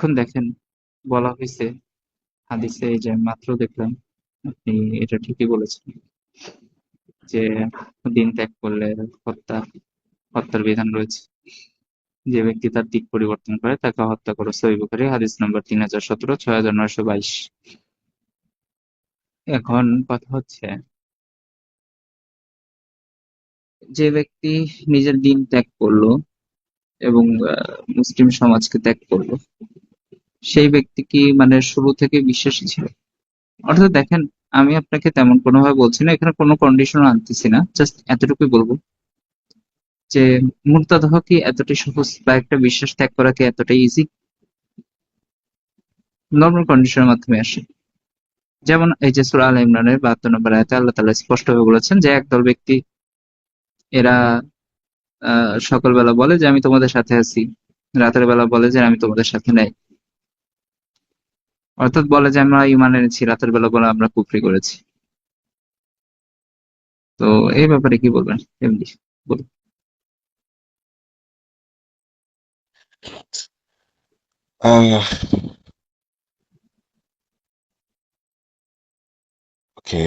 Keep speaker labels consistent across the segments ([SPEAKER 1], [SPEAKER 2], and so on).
[SPEAKER 1] এখন দেখেন, বলা হয়েছে হাদিসে, এই যে মাত্র দেখলাম, আপনি এটা ঠিকই বলেছেন যে দিন ত্যাগ করলে হত্যা হত্যার বিধান রয়েছে। যে ব্যক্তি তার দিক পরিবর্তন করে তাকে হত্যা করো, সহিহ বুখারী হাদিস নম্বর 3017, 6922। এখন কথা হচ্ছে, যে ব্যক্তি নিজের দিন ত্যাগ করলো এবং মুসলিম সমাজকে ত্যাগ করলো, সেই ব্যক্তি কি মানে শুরু থেকে বিশ্বাসী ছিল? অর্থাৎ দেখেন, আমি আপনাকে তেমন কোনোভাবে বলছি না, এখানে কোনো কন্ডিশন আনতেছি না, জাস্ট এতটুকুই বলবো যে মুর্তাদ হওয়া কি এতটাই সহজ, বা একটা বিশ্বাস ত্যাগ করা কি এতটাই ইজি? নর্মাল কন্ডিশনের মাধ্যমে আসে। যেমন এই যে সূরা আল ইমরানের 72 নম্বর আয়াতে আল্লাহ তাআলা স্পষ্টভাবে বলেছেন যে একদল ব্যক্তি, এরা সকালবেলা বলে যে আমি তোমাদের সাথে আছি, রাতের বেলা বলে যে আমি তোমাদের সাথে নাই। অর্থাৎ বলে যে আমরা ঈমান এনেছি, রাতের বেলা বলে আমরা কুফরি করেছি। তো এই ব্যাপারে কি বলবেন? এমনি বলুন।
[SPEAKER 2] আহ ওকে,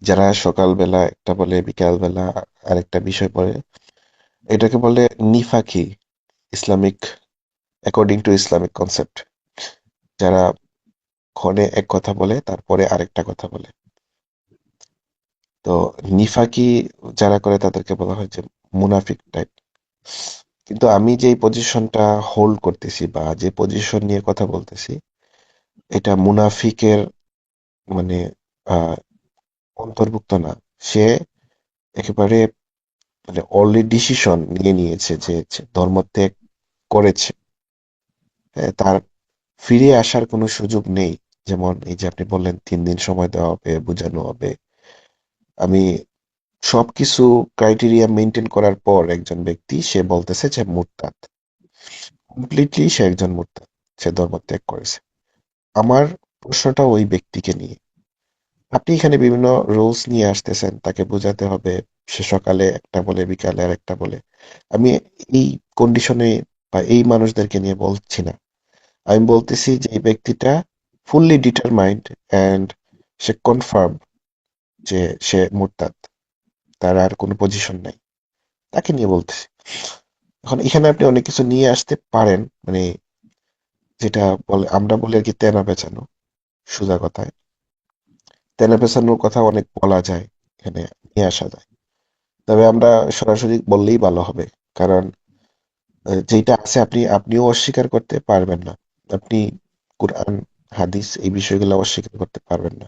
[SPEAKER 2] যারা সকালবেলা একটা বলে, বিকালবেলা আরেকটা বিষয় পড়ে, এটাকে বলে নিফাকি, Islamic, according to Islamic concept. যারা ক্ষণে এক কথা বলে তারপরে আরেকটা কথা বলে। তো নিফাকি যারা করে তাদেরকে বলা হয় যে মুনাফিক টাইপ। কিন্তু আমি যেই পজিশনটা হোল্ড করতেছি বা যে পজিশন নিয়ে কথা বলতেছি, এটা মুনাফিকের মানে আহ অন্তর্ভুক্ত না। সে একেবারে মানে অলরেডি ডিসিশন নিয়ে নিয়েছে যে ধর্ম ত্যাগ করেছে। হ্যাঁ, তার ফিরে আসার কোনো সুযোগ নেই। যেমন এই যে আপনি বললেন 3 দিন সময় দেওয়া হবে, বোঝানো হবে। আমি সবকিছু ক্রাইটেরিয়া মেনটেন করার পর একজন ব্যক্তি সে বলতেছে যে মুরতাদ, কমপ্লিটলি সে একজন মুরতাদ, সে ধর্ম ত্যাগ করেছে। আমার প্রশ্নটা ওই ব্যক্তিকে নিয়ে। আপনি এখানে বিভিন্ন রুলস নিয়ে আসতেছেন, তাকে বোঝাতে হবে। সে সকালে একটা বলে, বিকালে আর একটা বলে। আমি এই কন্ডিশনে বা এই মানুষদেরকে নিয়ে বলছি না। আমি বলতেছি যে এই ব্যক্তিটা fully determined and say confirm যে সে মুরতাদ, তার আর কোনো পজিশন নাই, তাকে নিয়ে বলতেছি। এখন এখানে আপনি অনেক কিছু নিয়ে আসতে পারেন, মানে যেটা বলে আমরা বলি আর কি তেনা পেঁচানো, সোজা কথায় তেনা পেঁচানোর কথা অনেক বলা যায়, এখানে নিয়ে আসা যায়। তবে আমরা সরাসরি বললেই ভালো হবে। কারণ যেটা আছে আপনিও অস্বীকার করতে পারবেন না। আপনি কোরআন, হাদিস এই বিষয়গুলো অস্বীকার করতে পারবেন না।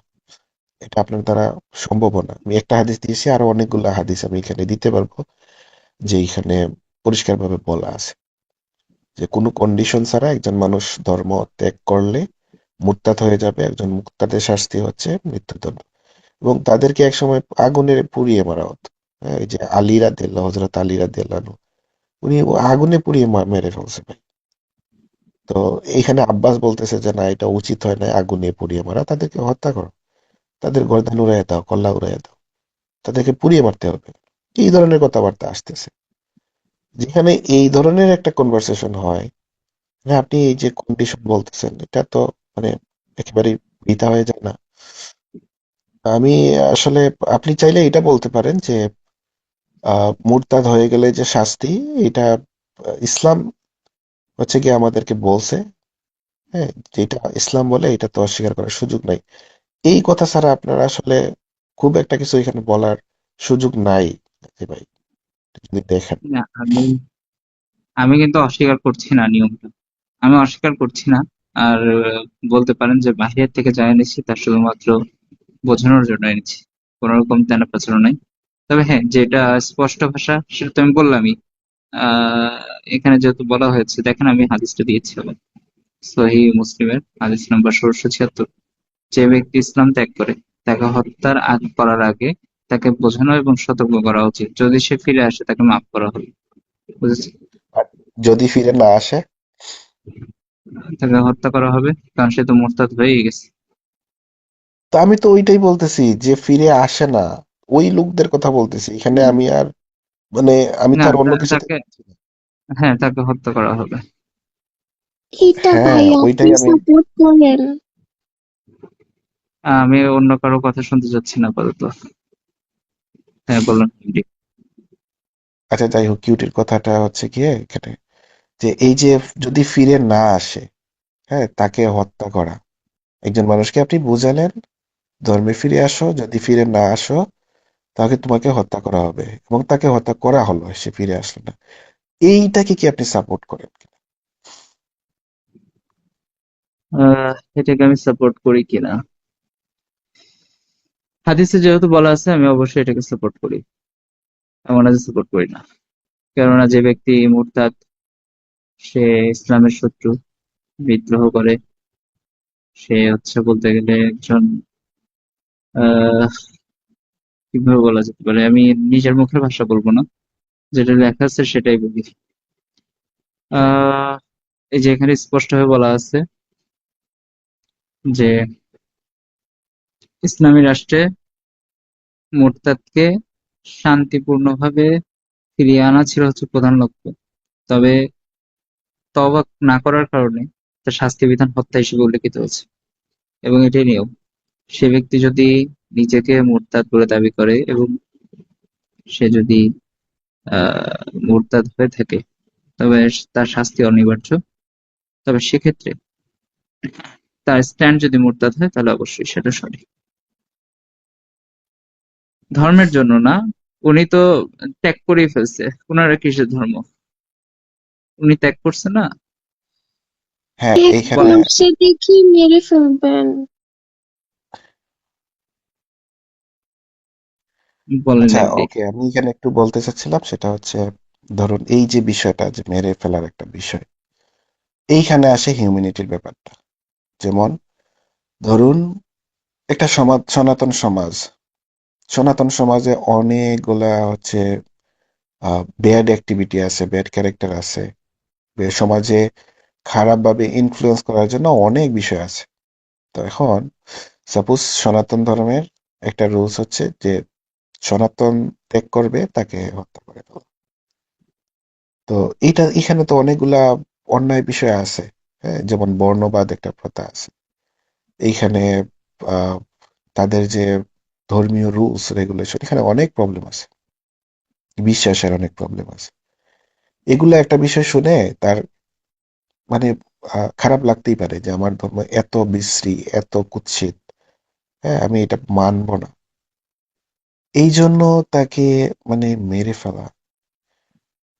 [SPEAKER 2] এটা আপনার দ্বারা সম্ভবও না। আমি একটা হাদিস দিয়েছি, আরো অনেকগুলো হাদিস আমি এখানে দিতে পারবো, যে এখানে পরিষ্কারভাবে বলা আছে যে কোনো কন্ডিশন ছাড়া একজন মানুষ ধর্ম ত্যাগ করলে মুরতাদ হয়ে যাবে। একজন মুরতাদের শাস্তি হচ্ছে মৃত্যুদণ্ড, এবং তাদেরকে একসময় আগুনে পুড়িয়ে মারা হতো। হ্যাঁ, এই যে আলী রাদিয়াল্লাহু, হযরত আলী রাদিয়াল্লাহু আনহু, উনি আগুনে পুড়িয়ে মেরে ফেলছে ভাই। তো এইখানে আব্বাস বলতেছে যে না, এটা উচিত হয় না আগুনে পুড়িয়ে মারা, তাদেরকে হত্যা করো, তাদের গর্দান উড়াইয়া দাও, কল্লা উড়াইয়া দাও, তাদেরকে পুড়িয়ে মারতে হবে। এই ধরনের কথাবার্তা আসতেছে। যেখানে এই ধরনের একটা কনভারসেশন হয়, হ্যাঁ, আপনি এই যে কন্ডিশন বলতেছেন, এটা তো মানে একেবারেই বৃথা হয়ে যায় না? আমি আসলে, আপনি চাইলে এটা বলতে পারেন যে মুরতাদ হয়ে গেলে যে শাস্তি, এটা ইসলাম হচ্ছে কি আমাদেরকে বলছে। হ্যাঁ, যেটা ইসলাম বলে এটা তো অস্বীকার করার সুযোগ নাই। এই কথা ছাড়া আপনার আসলে খুব একটা কিছু এখানে বলার সুযোগ নাই। যে ভাই, যদি দেখেন।
[SPEAKER 1] না, আমি আমি কিন্তু অস্বীকার করছি না নিয়মটা, আমি অস্বীকার করছি না। আর বলতে পারেন যে বাহিরের থেকে যা এনেছি তা শুধুমাত্র বোঝানোর জন্য এনেছি, কোন রকম তেনা পেছানো নাই। তবে হ্যাঁ, যেটা স্পষ্ট ভাষা সেটা তো আমি বললামই। আহ এখানে যেহেতু বলা হয়েছে, দেখেন আমি হাদিসটা দিয়েছি আবার, সহিহ মুসলিমের হাদিস নম্বর 1676। যে ব্যক্তি ইসলাম ত্যাগ করে তাকে হত্যার করার আগে তাকে বোঝানো এবং সতর্ক করা উচিত, যদি সে ফিরে আসে তাকে মাফ করা হবে। বুঝেছি?
[SPEAKER 2] আর যদি ফিরে না আসে?
[SPEAKER 1] তাকে হত্যা করা হবে, কারণ সে তো মোরতাদ হয়েই গেছে।
[SPEAKER 2] তো আমি তো ওইটাই বলতেছি যে ফিরে আসে না, ওই লোকদের কথা বলতেছি এখানে।
[SPEAKER 1] হুম।
[SPEAKER 2] আমি আর মানে আমি তো
[SPEAKER 1] না,
[SPEAKER 2] আর অন্য কিছুতে
[SPEAKER 1] তাকে,
[SPEAKER 2] যাচ্ছি না।
[SPEAKER 1] হ্যাঁ তাকে হত্যা করা হবে।
[SPEAKER 3] এটা
[SPEAKER 2] হ্যাঁ,
[SPEAKER 3] ভাই আপনি
[SPEAKER 2] ওইটাই আমি।
[SPEAKER 3] সাপোর্ট করেন?
[SPEAKER 1] আমি অন্য কারো কথা শুনতে চাচ্ছি না আপাতত। হ্যাঁ, বলুন।
[SPEAKER 2] আচ্ছা, যাই হোক, কিউটির কথাটা হচ্ছে গিয়ে এখানে যে এই যে যদি ফিরে না আসে, হ্যাঁ, তাকে হত্যা করা। একজন মানুষকে আপনি বুঝালেন ধর্মে ফিরে আসো, যদি ফিরে না আসো তাকে তোমাকে হত্যা করা হবে, এবং তাকে হত্যা করা হলো, সে ফিরে আসলো না। এইটাকে কি আপনি সাপোর্ট করেন?
[SPEAKER 1] এটাকে আমি সাপোর্ট করি কিনা, হাদিসে যেহেতু বলা আছে আমি অবশ্যই এটাকে সাপোর্ট করি। এমন না যে সাপোর্ট করি না। কেননা যে ব্যক্তি মুরতাদ, সে ইসলামের শত্রু, বিদ্রোহ করে, সে হচ্ছে বলতে গেলে একজন আহ কিভাবে বলা যেতে পারে, আমি নিজের মুখের ভাষা বলবো না, যেটা লেখা আছে সেটাই বলি। আহ এই যে এখানে স্পষ্ট হয়ে বলা আছে যে ইসলামী রাষ্ট্রে মুরতাদকে শান্তিপূর্ণভাবে ফিরিয়ে আনা ছিল হচ্ছে প্রধান লক্ষ্য। তবে তওবা না করার কারণে তার শাস্তি বিধান হত্যা হিসেবে উল্লেখিত হয়েছে, এবং এটাই নিয়ম। সে ব্যক্তি যদি নিজেকে মুরতাদ বলে দাবি করে এবং সে যদি মুরতাদ হয়ে থাকে, তবে তার শাস্তি অনিবার্য। তবে সেক্ষেত্রে তার স্ট্যান্ড যদি মুরতাদ হয় তাহলে অবশ্যই সেটা সঠিক। ধর্মের জন্য না, উনি তো ত্যাগ করেই ফেলছে। ওনারা কিসের ধর্ম, উনি ত্যাগ করছে না।
[SPEAKER 2] হ্যাঁ,
[SPEAKER 3] এক
[SPEAKER 2] এইখানে।
[SPEAKER 1] বলেন।
[SPEAKER 3] করছে দেখি মেরে ফেলবেন।
[SPEAKER 1] বলেন
[SPEAKER 2] আচ্ছা,
[SPEAKER 1] এমডি।
[SPEAKER 2] ওকে, আমি এখানে একটু বলতে চাচ্ছিলাম, সেটা হচ্ছে ধরুন এই যে বিষয়টা যে মেরে ফেলার একটা বিষয়, এইখানে আসে হিউম্যানিটির ব্যাপারটা। যেমন ধরুন একটা সমাজ, সনাতন সমাজ, সনাতন সমাজে অনেকগুলা হচ্ছে ব্যাড অ্যাক্টিভিটি আছে, ব্যাড ক্যারেক্টার আছে, সমাজে খারাপভাবে ইনফ্লুয়েন্স করার জন্য অনেক বিষয় আছে। তো এখন সাপোজ সনাতন ধর্মের একটা রুলস হচ্ছে যে সনাতন ত্যাগ করবে তাকে হত্যা করে দেওয়া। তো এটা এখানে তো অনেকগুলা অন্যায় বিষয় আছে। হ্যাঁ, যেমন বর্ণবাদ একটা প্রথা আছে এইখানে। আহ, তাদের যে ধর্মীয় রুলস রেগুলেশন, এখানে অনেক প্রবলেম আছে, বিশ্বাসের অনেক প্রবলেম আছে। এগুলো একটা বিষয় শুনে তার মানে খারাপ লাগতেই পারে যে আমার ধর্ম এত বিশ্রী, এত কুৎসিত, হ্যাঁ, আমি এটা মানবো না। এই জন্য তাকে মানে মেরে ফেলা,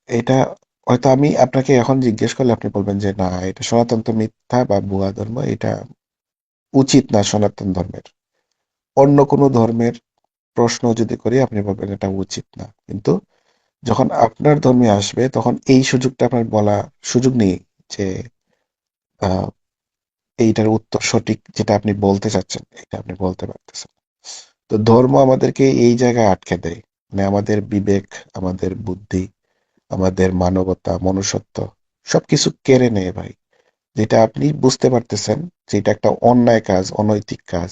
[SPEAKER 2] এটা হয়তো আমি আপনাকে এখন জিজ্ঞেস করলে আপনি বলবেন যে না, এটা সনাতন তো মিথ্যা বা ভুয়া ধর্ম, এটা উচিত না সনাতন ধর্মের। অন্য কোনো ধর্মের প্রশ্ন যদি করি আপনি বলবেন এটা উচিত না। কিন্তু যখন আপনার ধর্মে আসবে তখন এই সুযোগটা আপনার বলা সুযোগ নেই যে আহ, এইটার উত্তর সঠিক যেটা আপনি বলতে চাচ্ছেন এটা আপনি বলতে পারতেছেন। তো ধর্ম আমাদেরকে এই জায়গায় আটকে দেয়, মানে আমাদের বিবেক, আমাদের বুদ্ধি, আমাদের মানবতা, মনুষ্যত্ব সবকিছু কেড়ে নেয় ভাই। যেটা আপনি বুঝতে পারতেছেন যে এটা একটা অন্যায় কাজ, অনৈতিক কাজ,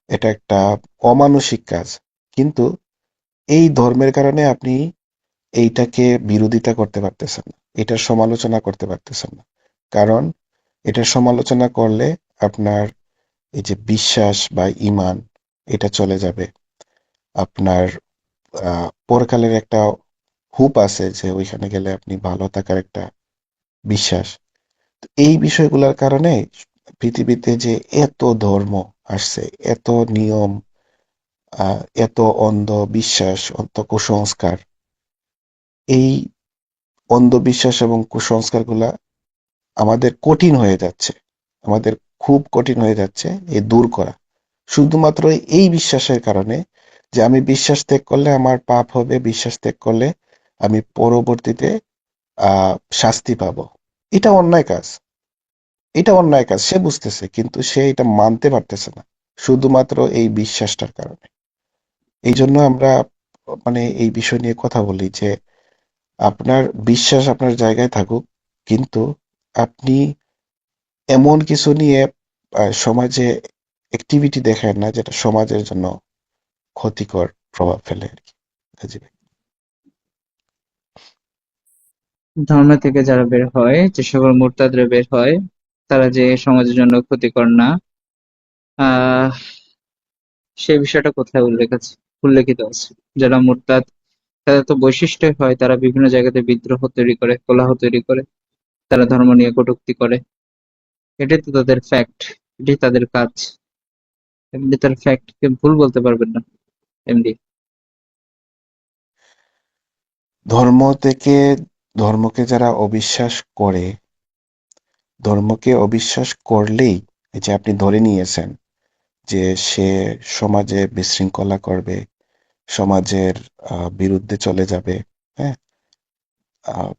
[SPEAKER 2] এটা একটা অমানুষিক কাজ। কিন্তু এই ধর্মের কারণে আপনি এইটাকে বিরোধিতা করতে পারতেছেন না, এটার সমালোচনা করতে পারতেছেন না। কারণ এটার সমালোচনা করলে আপনার এই যে বিশ্বাস বা ঈমান, এটা চলে যাবে। আপনার পরকালের একটা হুপ আছে যে ওইখানে গেলে আপনি ভালো থাকার একটা বিশ্বাস। তো এই বিষয়গুলোর কারণে পৃথিবীতে যে এত ধর্ম আসছে, এত নিয়ম, এত অন্ধবিশ্বাস, এত কুসংস্কার, এই অন্ধবিশ্বাস এবং কুসংস্কারগুলা আমাদের কঠিন হয়ে যাচ্ছে, আমাদের খুব কঠিন হয়ে যাচ্ছে এ দূর করা। শুধুমাত্র এই বিশ্বাসের কারণে যে আমি বিশ্বাস ত্যাগ করলে আমার পাপ হবে, বিশ্বাস ত্যাগ করলে আমি পরবর্তীতে শাস্তি পাবো। এটা অন্যায় কাজ, এটা অন্যায় কাজ সে বুঝতেছে, কিন্তু সে এটা মানতে পারতেছে না শুধুমাত্র এই বিশ্বাসটার কারণে। এই জন্য আমরা মানে এই বিষয় নিয়ে কথা বলি যে আপনার বিশ্বাস আপনার জায়গায় থাকুক, কিন্তু আপনি এমন কিছু নিয়ে সমাজে অ্যাক্টিভিটি দেখায় না যেটা সমাজের জন্য ক্ষতিকর প্রভাব ফেলে আর কি। জি ভাই।
[SPEAKER 1] ধর্ম থেকে যারা বের হয়, যে সকল মুরতাদরা বের হয়, তারা যে সমাজের জন্য ক্ষতিকর না, আহ সেই বিষয়টা কোথায় উল্লেখিত আছে? যারা মুরতাদ, তাদের তো বৈশিষ্ট্য হয় তারা বিভিন্ন জায়গাতে বিদ্রোহ তৈরি করে, কোলাহল তৈরি করে, তারা ধর্ম নিয়ে কটূক্তি করে। এটাই তো তাদের ফ্যাক্ট, এটাই তাদের কাজ। এমনি তার ফ্যাক্ট কে ভুল বলতে পারবেন না এমনি।
[SPEAKER 2] ধর্ম থেকে ধর্মকে যারা অবিশ্বাস করে, ধর্মকে অবিশ্বাস করলেই এই যে আপনি ধরে নিয়েছেন যে সে সমাজে বিশৃঙ্খলা করবে, সমাজের বিরুদ্ধে চলে যাবে। হ্যাঁ, আহ,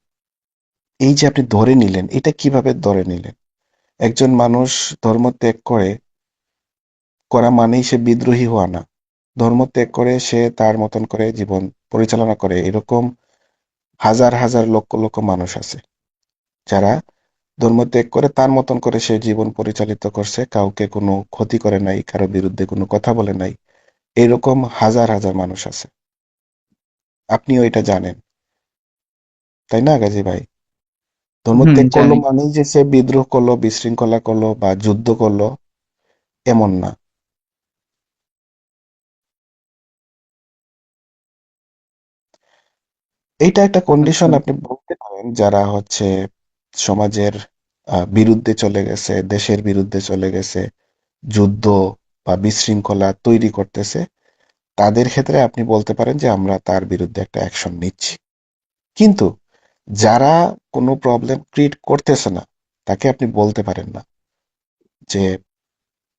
[SPEAKER 2] এই যে আপনি ধরে নিলেন, এটা কিভাবে ধরে নিলেন? একজন মানুষ ধর্ম ত্যাগ করা মানেই সে বিদ্রোহী হওয়া না। ধর্ম ত্যাগ করে সে তার মতন করে জীবন পরিচালনা করে, এরকম হাজার হাজার লক্ষ লক্ষ মানুষ আছে যারা ধর্ম ত্যাগ করে তার মতন করে সে জীবন পরিচালিত করছে, কাউকে কোনো ক্ষতি করে নাই, কারো বিরুদ্ধে কোনো কথা বলে নাই। এরকম হাজার হাজার মানুষ আছে, আপনিও এটা জানেন, তাই না গাজী ভাই? ধর্মত্যাগ করলো
[SPEAKER 1] জানি।
[SPEAKER 2] মানেই যে সে বিদ্রোহ করলো, বিশৃঙ্খলা করলো বা যুদ্ধ করলো, এমন না। এইটা একটা কন্ডিশন
[SPEAKER 1] আচ্ছা।
[SPEAKER 2] আপনি বলতে পারেন, যারা হচ্ছে সমাজের বিরুদ্ধে চলে গেছে, দেশের বিরুদ্ধে চলে গেছে, যুদ্ধ বা বিশৃঙ্খলা তৈরি করতেছে, তাদের ক্ষেত্রে আপনি বলতে পারেন যে আমরা তার বিরুদ্ধে একটা অ্যাকশন নিচ্ছি। কিন্তু যারা কোনো প্রবলেম ক্রিয়েট করতেছে না, তাকে আপনি বলতে পারেন না যে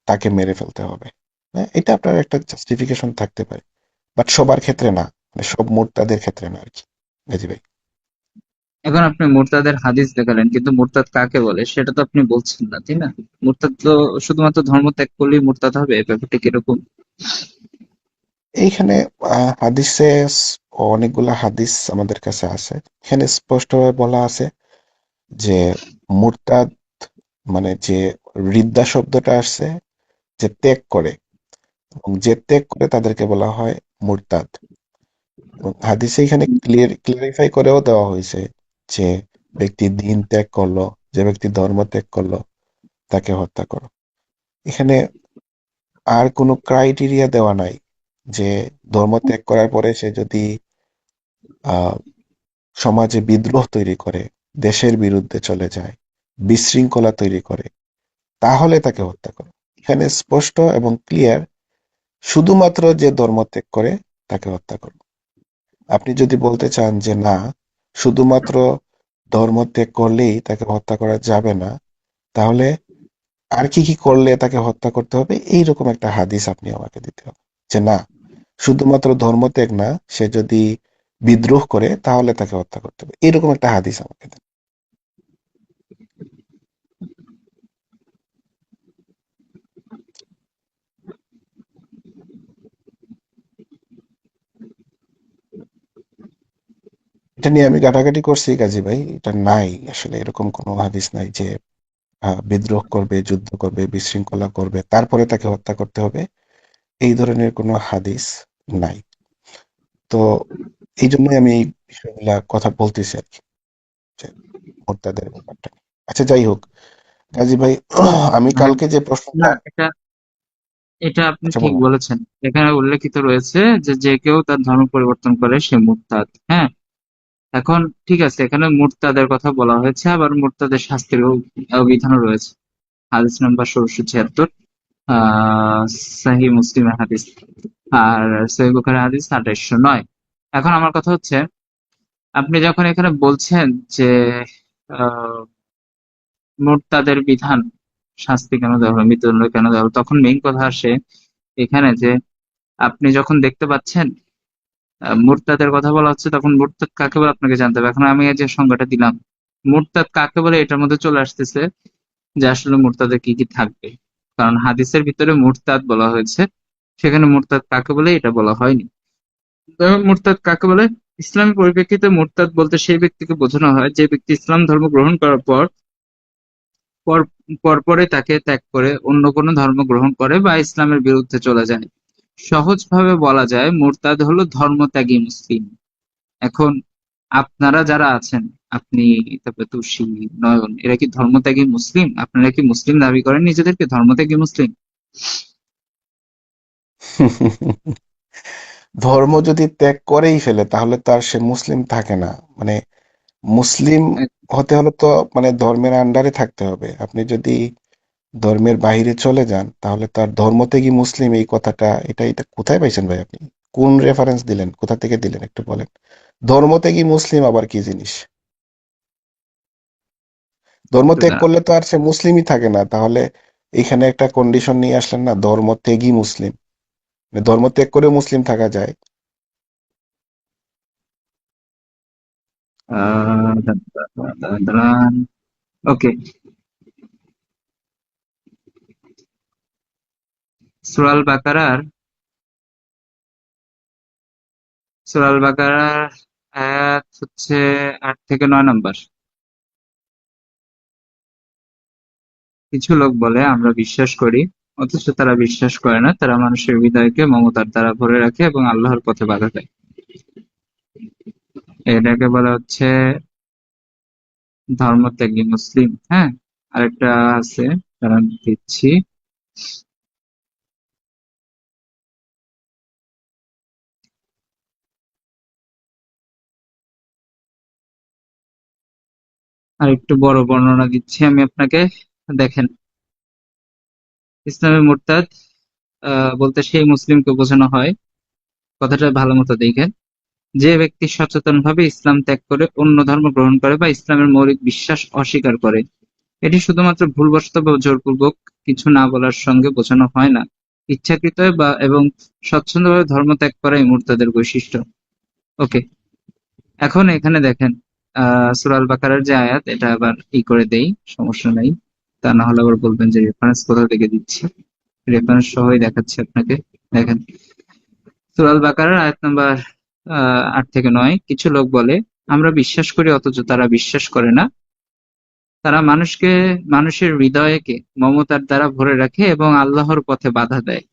[SPEAKER 2] তাকে মেরে ফেলতে হবে। হ্যাঁ, এটা আপনার একটা জাস্টিফিকেশন থাকতে পারে, বাট সবার ক্ষেত্রে না, মানে সব মুরতাদের ক্ষেত্রে না আর কি, গাজী ভাই।
[SPEAKER 1] এখন আপনি মুরতাদের হাদিস দেখালেন, কিন্তু মুরতাদ কাকে বলে সেটা তো আপনি বলছেন না, তাই না? মুরতাদ তো শুধুমাত্র ধর্ম ত্যাগ করলেই মুরতাদ হবে, এই ব্যাপারটা কিরকম?
[SPEAKER 2] এইখানে হাদিসে অনেকগুলা হাদিস আমাদের কাছে আছে। এখানে স্পষ্টভাবে বলা আছে যে মুরতাদ মানে যে রিদ্দা শব্দটা আসছে, যে ত্যাগ করে, এবং যে ত্যাগ করে তাদেরকে বলা হয় মুরতাদ। এবং হাদিসে এখানে ক্লিয়ারিফাই করেও দেওয়া হয়েছে যে ব্যক্তি দিন ত্যাগ করলো, যে ব্যক্তি ধর্ম ত্যাগ করলো, তাকে হত্যা করো। এখানে আর কোনো ক্রাইটেরিয়া দেওয়া নাই যে ধর্ম ত্যাগ করার পরে সে যদি আহ সমাজে বিদ্রোহ তৈরি করে, দেশের বিরুদ্ধে চলে যায়, বিশৃঙ্খলা তৈরি করে, তাহলে তাকে হত্যা করো। এখানে স্পষ্ট এবং ক্লিয়ার, শুধুমাত্র যে ধর্ম ত্যাগ করে তাকে হত্যা করো। আপনি যদি বলতে চান যে না, শুধুমাত্র ধর্ম ত্যাগ করলেই তাকে হত্যা করা যাবে না, তাহলে আর কি কি করলে তাকে হত্যা করতে হবে, এইরকম একটা হাদিস আপনি আমাকে দিতে হবে। যে না, শুধুমাত্র ধর্ম ত্যাগ না, সে যদি বিদ্রোহ করে তাহলে তাকে হত্যা করতে হবে, এরকম একটা হাদিস আমাকে দেন। এটা নিয়ে আমি ঘাটাঘাটি করছি কাজী ভাই, এটা নাই, আসলে এরকম কোনো হাদিস নাই যে বিদ্রোহ করবে, যুদ্ধ করবে, বিশৃঙ্খলা করবে, তারপরে তাকে হত্যা করতে হবে, এই ধরনের কোনো হাদিস নাই। তো এই জন্যই আমি এই বিষয়গুলা কথা বলতেছি আর কি, যে মোরতাদের ব্যাপারটা নিয়ে। আচ্ছা, যাই হোক কাজী ভাই, আমি
[SPEAKER 1] হ্যাঁ,
[SPEAKER 2] কালকে যে
[SPEAKER 1] না,
[SPEAKER 2] প্রশ্নটা।
[SPEAKER 1] এটা এটা আপনি
[SPEAKER 2] আচ্ছা,
[SPEAKER 1] ঠিক
[SPEAKER 2] বলো।
[SPEAKER 1] বলেছেন। এখানে উল্লেখিত রয়েছে যে যে কেউ তার ধর্ম পরিবর্তন করে সে মুরতাদ। হ্যাঁ, এখন ঠিক আছে, এখানে মুরতাদের কথা বলা হয়েছে, আবার মুরতাদের শাস্তির বিধানও রয়েছে। হাদিস নাম্বার 1676, আহ সহিহ মুসলিমের হাদিস, আর সহিহ বুখারীর হাদিস 2809। এখন আমার কথা হচ্ছে, আপনি যখন এখানে বলছেন যে আহ মুরতাদের বিধান, শাস্তি কেন দেওয়া হবে, মৃত্যুদণ্ড কেন দেওয়া হবে, তখন মেইন কথা আসে এখানে যে আপনি যখন দেখতে পাচ্ছেন মুরতাদের কথা বলা হচ্ছে, তখন মুরতাদ কাকে বলে আপনাকে জানতে হবে। এখন আমি এই যে সংজ্ঞাটা দিলাম, মুরতাদ কাকে বলে এটার মধ্যে চলে আসতেছে যে আসলে মুরতাদে কি কি থাকবে। কারণ হাদিসের ভিতরে মুরতাদ বলা হয়েছে, সেখানে মুরতাদ কাকে বলে এটা বলা হয়নি। মুরতাদ কাকে বলে? ইসলামী পরিপ্রেক্ষিতে মুরতাদ বলতে সেই ব্যক্তিকে বোঝানো হয় যে ব্যক্তি ইসলাম ধর্ম গ্রহণ করার পর পরপরই তাকে ত্যাগ করে অন্য কোনো ধর্ম গ্রহণ করে বা ইসলামের বিরুদ্ধে চলে যায়। সহজভাবে বলা যায় মুরতাদ হলো ধর্মত্যাগী মুসলিম। এখন আপনারা যারা আছেন, আপনি, তারপরে তুষি, নয়ন, এরা কি ধর্মত্যাগী মুসলিম? আপনারা কি মুসলিম দাবি করেন নিজেদেরকে, ধর্মত্যাগী মুসলিম?
[SPEAKER 2] ধর্ম যদি ত্যাগ করেই ফেলে তাহলে তো আর সে মুসলিম থাকে না। মানে মুসলিম
[SPEAKER 1] এক-
[SPEAKER 2] হতে হলে তো মানে ধর্মের আন্ডারে থাকতে হবে। আপনি যদি ধর্মের বাইরে চলে যান তাহলে তার ধর্ম থেকে মুসলিম এই কথাটা, এটা কোথায় পাইছেন ভাই? আপনি কোন রেফারেন্স দিলেন, কোথা থেকে দিলেন একটু বলেন। ধর্ম থেকে মুসলিম আবার কি জিনিস? ধর্ম
[SPEAKER 1] তো
[SPEAKER 2] ত্যাগ
[SPEAKER 1] দাঁড়ান।
[SPEAKER 2] করলে তো আর সে মুসলিমই থাকে না। তাহলে এখানে একটা কন্ডিশন নিয়ে আসলেন না, ধর্ম ত্যাগী মুসলিম। মানে ধর্ম ত্যাগ করে মুসলিম থাকা যায়?
[SPEAKER 1] দাঁড়ান। ওকে, সুরাল বাকারার সুরাল বাকারার আয়াত হচ্ছে 8 থেকে 9 নম্বর। কিছু লোক বলে আমরা বিশ্বাস করি, অথচ তারা বিশ্বাস করে না। তারা মানুষের হৃদয়কে মমতার দ্বারা ভরে রাখে এবং আল্লাহর পথে বাধা দেয়। এটাকে বলা হচ্ছে ধর্মত্যাগী মুসলিম। হ্যাঁ, আরেকটা আছে, কারণ দিচ্ছি। আর একটু বড় বর্ণনা দিচ্ছি আমি আপনাকে, দেখেন। ইসলামে মুরতাদ বলতে সেই মুসলিমকে বোঝানো হয়, কথাটা ভালো মতো দেখেন, যে ব্যক্তি সচেতনভাবে ইসলাম ত্যাগ করে অন্য ধর্ম গ্রহণ করে বা ইসলামের মৌলিক বিশ্বাস অস্বীকার করে। এটি শুধুমাত্র ভুলবশত বা জোরপূর্বক কিছু না বলার সঙ্গে বোঝানো হয় না। ইচ্ছাকৃত বা এবং স্বচ্ছন্দভাবে ধর্ম ত্যাগ করাই মুরতাদের বৈশিষ্ট্য। ওকে, এখন এখানে দেখেন, সূরা আল বাকারার যে আয়াত, এটা আবার করে দেই, সমস্যা নাই। তা না হলে আবার বলবেন যে রেফারেন্স কোথা থেকে দিচ্ছি। রেফারেন্স সহই দেখাচ্ছি আপনাকে। দেখেন, সূরা আল বাকারার আয়াত নাম্বার 8 থেকে 9। কিছু লোক বলে আমরা বিশ্বাস করি, অথচ তারা বিশ্বাস করে না। তারা মানুষের হৃদয়কে মমতার দ্বারা ভরে রাখে এবং আল্লাহর পথে বাধা দেয়।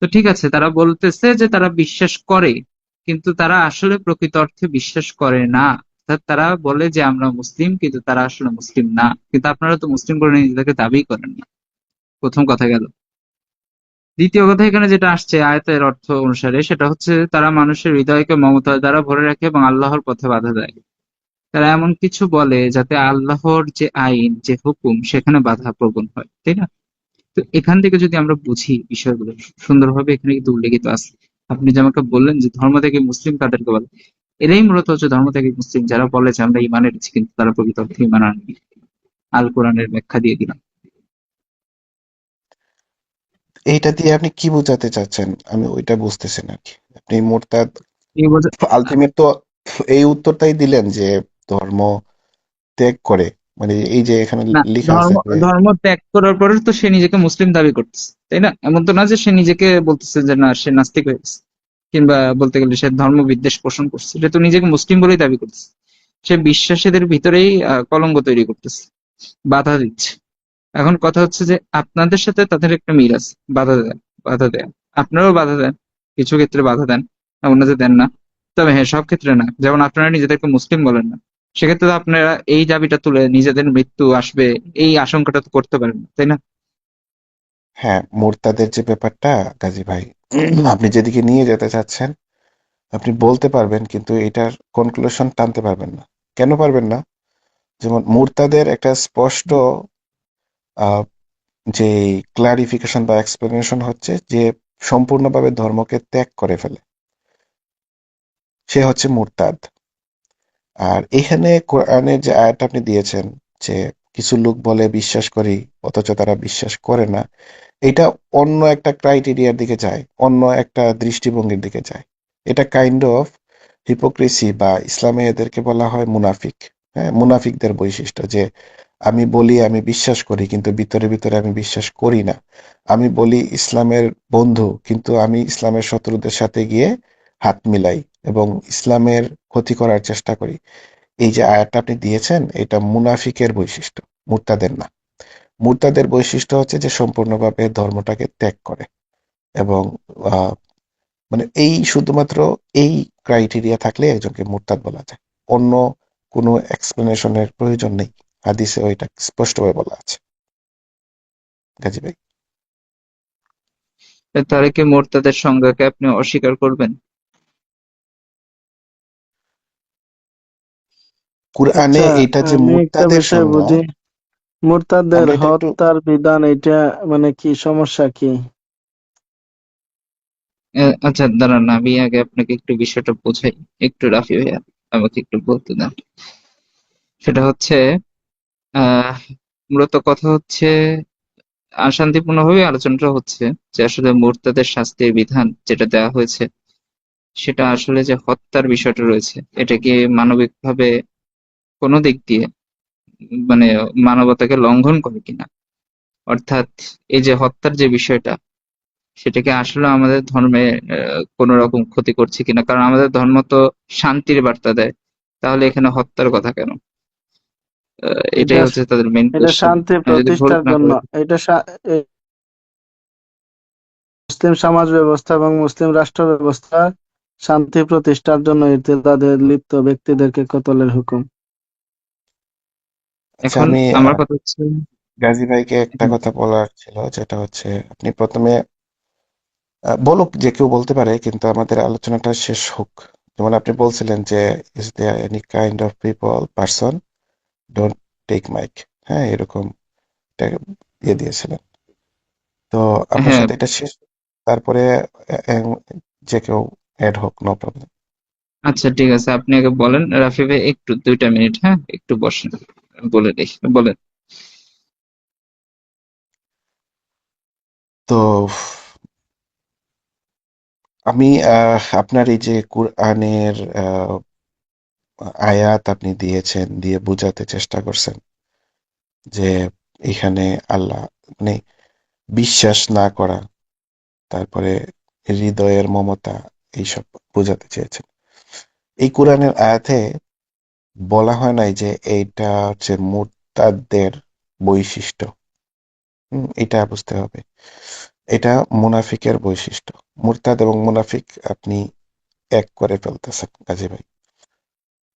[SPEAKER 1] তো ঠিক আছে, তারা বলতেছে যে তারা বিশ্বাস করে, কিন্তু তারা আসলে প্রকৃত অর্থে বিশ্বাস করে না। অর্থাৎ তারা বলে যে আমরা মুসলিম, কিন্তু তারা আসলে মুসলিম না। কিন্তু আপনারা তো মুসলিম করে নিজেদেরকে দাবি করেন না। প্রথম কথা গেল। দ্বিতীয় কথা, এখানে যেটা আসছে আয়াতের অর্থ অনুসারে, সেটা হচ্ছে তারা মানুষের হৃদয়কে মমতার দ্বারা ভরে রাখে এবং আল্লাহর পথে বাধা দেয়। তারা এমন কিছু বলে যাতে আল্লাহর যে আইন, যে হুকুম, সেখানে বাধা প্রবণ হয়, তাই না? তো এখান থেকে যদি আমরা বুঝি বিষয়গুলো সুন্দরভাবে, এখানে কিন্তু উল্লেখিত আছে। আপনি যে আমাকে বললেন যে ধর্ম থেকে মুসলিম কাদেরকে বলে, এরাই মূলত হচ্ছে ধর্ম থেকে মুসলিম, যারা বলে যে আমরা ইমান এনেছি কিন্তু তারা প্রকৃত অর্থে ইমান আনেনি। আল কোরআনের ব্যাখ্যা দিয়ে দিলাম।
[SPEAKER 2] এইটা দিয়ে আপনি কি বোঝাতে চাচ্ছেন? আমি ওইটা বুঝতেছি না কি। আপনি মোরতাদ
[SPEAKER 1] এই
[SPEAKER 2] আলটিমেট তো এই উত্তরটাই দিলেন যে ধর্ম ত্যাগ করে, মানে এই যে এখানে
[SPEAKER 1] না,
[SPEAKER 2] লেখা আছে
[SPEAKER 1] ধর্ম
[SPEAKER 2] যে
[SPEAKER 1] ধর্ম ত্যাগ করার পরে তো সে নিজেকে মুসলিম দাবি করতেছে, তাই না? এমন তো না যে সে নিজেকে বলতেছে যে না, সে নাস্তিক হয়ে গেছে, কিংবা বলতে গেলে সে ধর্ম বিদ্বেষ পোষণ করছে। সে তো নিজেকে মুসলিম বলেই দাবি করতেছে। সে বিশ্বাসীদের ভিতরেই কলঙ্ক তৈরি করতেছে, বাধা দিচ্ছে। এখন কথা হচ্ছে যে আপনাদের সাথে তাদের একটা মিল আছে, বাধা দেন। আপনারাও বাধা দেন, কিছু ক্ষেত্রে বাধা দেন, এমন না যে দেন না। তবে হ্যাঁ, সব ক্ষেত্রে না। যেমন আপনারা নিজেদেরকে মুসলিম বলেন না, সেক্ষেত্রে তো আপনারা এই দাবিটা তুলে নিজেদের মৃত্যু আসবে এই আশঙ্কাটা তো করতে পারেন না, তাই না?
[SPEAKER 2] হ্যাঁ, মোরতাদের যে ব্যাপারটা, গাজী ভাই, আপনি যেদিকে নিয়ে যেতে চাচ্ছেন আপনি বলতে পারবেন, কিন্তু এটার কনক্লুশন টানতে পারবেন না। কেন পারবেন না? যেমন মুরতাদের একটা স্পষ্ট আহ, যে ক্লারিফিকেশন বা এক্সপ্লেনেশন হচ্ছে যে সম্পূর্ণভাবে ধর্মকে ত্যাগ করে ফেলে, সে হচ্ছে মুরতাদ। আর এখানে কোরআনের যে আয়াতটা আপনি দিয়েছেন যে কিছু লোক বলে বিশ্বাস করি, অথচ তারা বিশ্বাস করে না, এটা অন্য একটা ক্রাইটেরিয়ার দিকে যায়, অন্য একটা দৃষ্টিভঙ্গির দিকে যায়। এটা কাইন্ড অফ হিপোক্রেসি, বা ইসলামে এদেরকে বলা হয় মুনাফিক। হ্যাঁ, মুনাফিকদের বৈশিষ্ট্য যে আমি বলি আমি বিশ্বাস করি কিন্তু ভিতরে ভিতরে আমি বিশ্বাস করি না। আমি বলি ইসলামের বন্ধু কিন্তু আমি ইসলামের শত্রুদের সাথে গিয়ে হাত মিলাই এবং ইসলামের ক্ষতি করার চেষ্টা করি। এই যে আয়াতটা আপনি দিয়েছেন, এটা মুনাফিকের বৈশিষ্ট্য, মুরতাদের না। মুরতাদের বৈশিষ্ট্য হচ্ছে যে সম্পূর্ণভাবে ধর্মটাকে ত্যাগ করে এবং আহ, মানে এই শুধুমাত্র এই ক্রাইটেরিয়া থাকলে একজনকে মুরতাদ বলা যায়। অন্য কোনো এক্সপ্লেনেশনের প্রয়োজন নেই, হাদিসে ওইটা স্পষ্টভাবে বলা আছে। গাজী ভাই,
[SPEAKER 1] তাহলে কি মোরতাদের সংজ্ঞাকে আপনি অস্বীকার করবেন?
[SPEAKER 2] কুরআনে
[SPEAKER 4] আচ্ছা,
[SPEAKER 2] এটা যে
[SPEAKER 4] আমি একটা
[SPEAKER 2] মুরতাদের
[SPEAKER 4] বিষয়
[SPEAKER 2] সংজ্ঞা,
[SPEAKER 4] বুঝি, মুরতাদের
[SPEAKER 2] আমরা এটা একটু
[SPEAKER 4] হত্যার বিধান এটা মানে কি সমস্যা কি?
[SPEAKER 1] আচ্ছা দাঁড়ান, আমি আগে আপনাকে একটু বিষয়টা বোঝাই। একটু রাফি ভাইয়া, আমাকে একটু বলতে দেন। সেটা হচ্ছে আহ মূলত কথা হচ্ছে, শান্তিপূর্ণভাবে আলোচনাটা হচ্ছে যে আসলে মোরতাদের শাস্তির বিধান যেটা দেওয়া হয়েছে, সেটা আসলে যে হত্যার বিষয়টা রয়েছে, এটা কি মানবিকভাবে কোনো দিক দিয়ে মানে মানবতাকে লঙ্ঘন করে কিনা। অর্থাৎ এই যে হত্যার যে বিষয়টা, সেটাকে আসলে আমাদের ধর্মে কোনো রকম ক্ষতি করছে কিনা, কারণ আমাদের ধর্ম তো শান্তির বার্তা দেয়। তাহলে এখানে হত্যার কথা কেন?
[SPEAKER 4] এটা
[SPEAKER 1] এটাই হচ্ছে তাদের মেইন
[SPEAKER 4] এটা
[SPEAKER 1] কোশ্চেন।
[SPEAKER 4] শান্তি
[SPEAKER 1] আমি যদি ভুল
[SPEAKER 4] প্রতিষ্ঠার
[SPEAKER 1] না
[SPEAKER 4] জন্য,
[SPEAKER 1] করে থাকি।
[SPEAKER 4] এটা মুসলিম সমাজ ব্যবস্থা এবং মুসলিম রাষ্ট্র ব্যবস্থা শান্তি প্রতিষ্ঠার জন্য ইরতিদাদে লিপ্ত ব্যক্তিদেরকে কতলের হুকুম।
[SPEAKER 2] আচ্ছা,
[SPEAKER 1] এখন
[SPEAKER 2] আমি
[SPEAKER 1] আমার কথা হচ্ছে,
[SPEAKER 2] গাজী ভাইকে একটা
[SPEAKER 1] হ্যাঁ,
[SPEAKER 2] কথা বলার ছিল, যেটা হচ্ছে আপনি প্রথমে বলুক, যে কেউ বলতে পারে, কিন্তু আমাদের আলোচনাটা শেষ হোক। যেমন আপনি বলছিলেন যে is there any kind of people person don't take mic, হ্যাঁ এরকম একটা ইয়ে দিয়েছিলেন। তো আপনার
[SPEAKER 1] হ্যাঁ,
[SPEAKER 2] সাথে এটা শেষ, তারপরে যে কেউ অ্যাড হোক, নো প্রবলেম।
[SPEAKER 1] আচ্ছা ঠিক আছে, আপনি আগে বলেন রাফি ভাই, একটু 2টা মিনিট, হ্যাঁ একটু বসেন, বলে দেখি, বলেন।
[SPEAKER 2] তো আমি আপনার এই যে কুরআনের আয়াত আপনি দিয়েছেন, দিয়ে বোঝাতে চেষ্টা করছেন যে এখানে আল্লাহ মানে বিশ্বাস না করা, তারপরে হৃদয়ের মমতা, এইসব বোঝাতে চেয়েছেন। এই কোরআনের আয়াতে বলা হয় নাই যে এইটা হচ্ছে মুরতাদদের বৈশিষ্ট্য। এটা বুঝতে হবে। এটা মুনাফিকের বৈশিষ্ট্য। মুরতাদ এবং মুনাফিক আপনি এক করে ফেলতেছেন কাজী ভাই।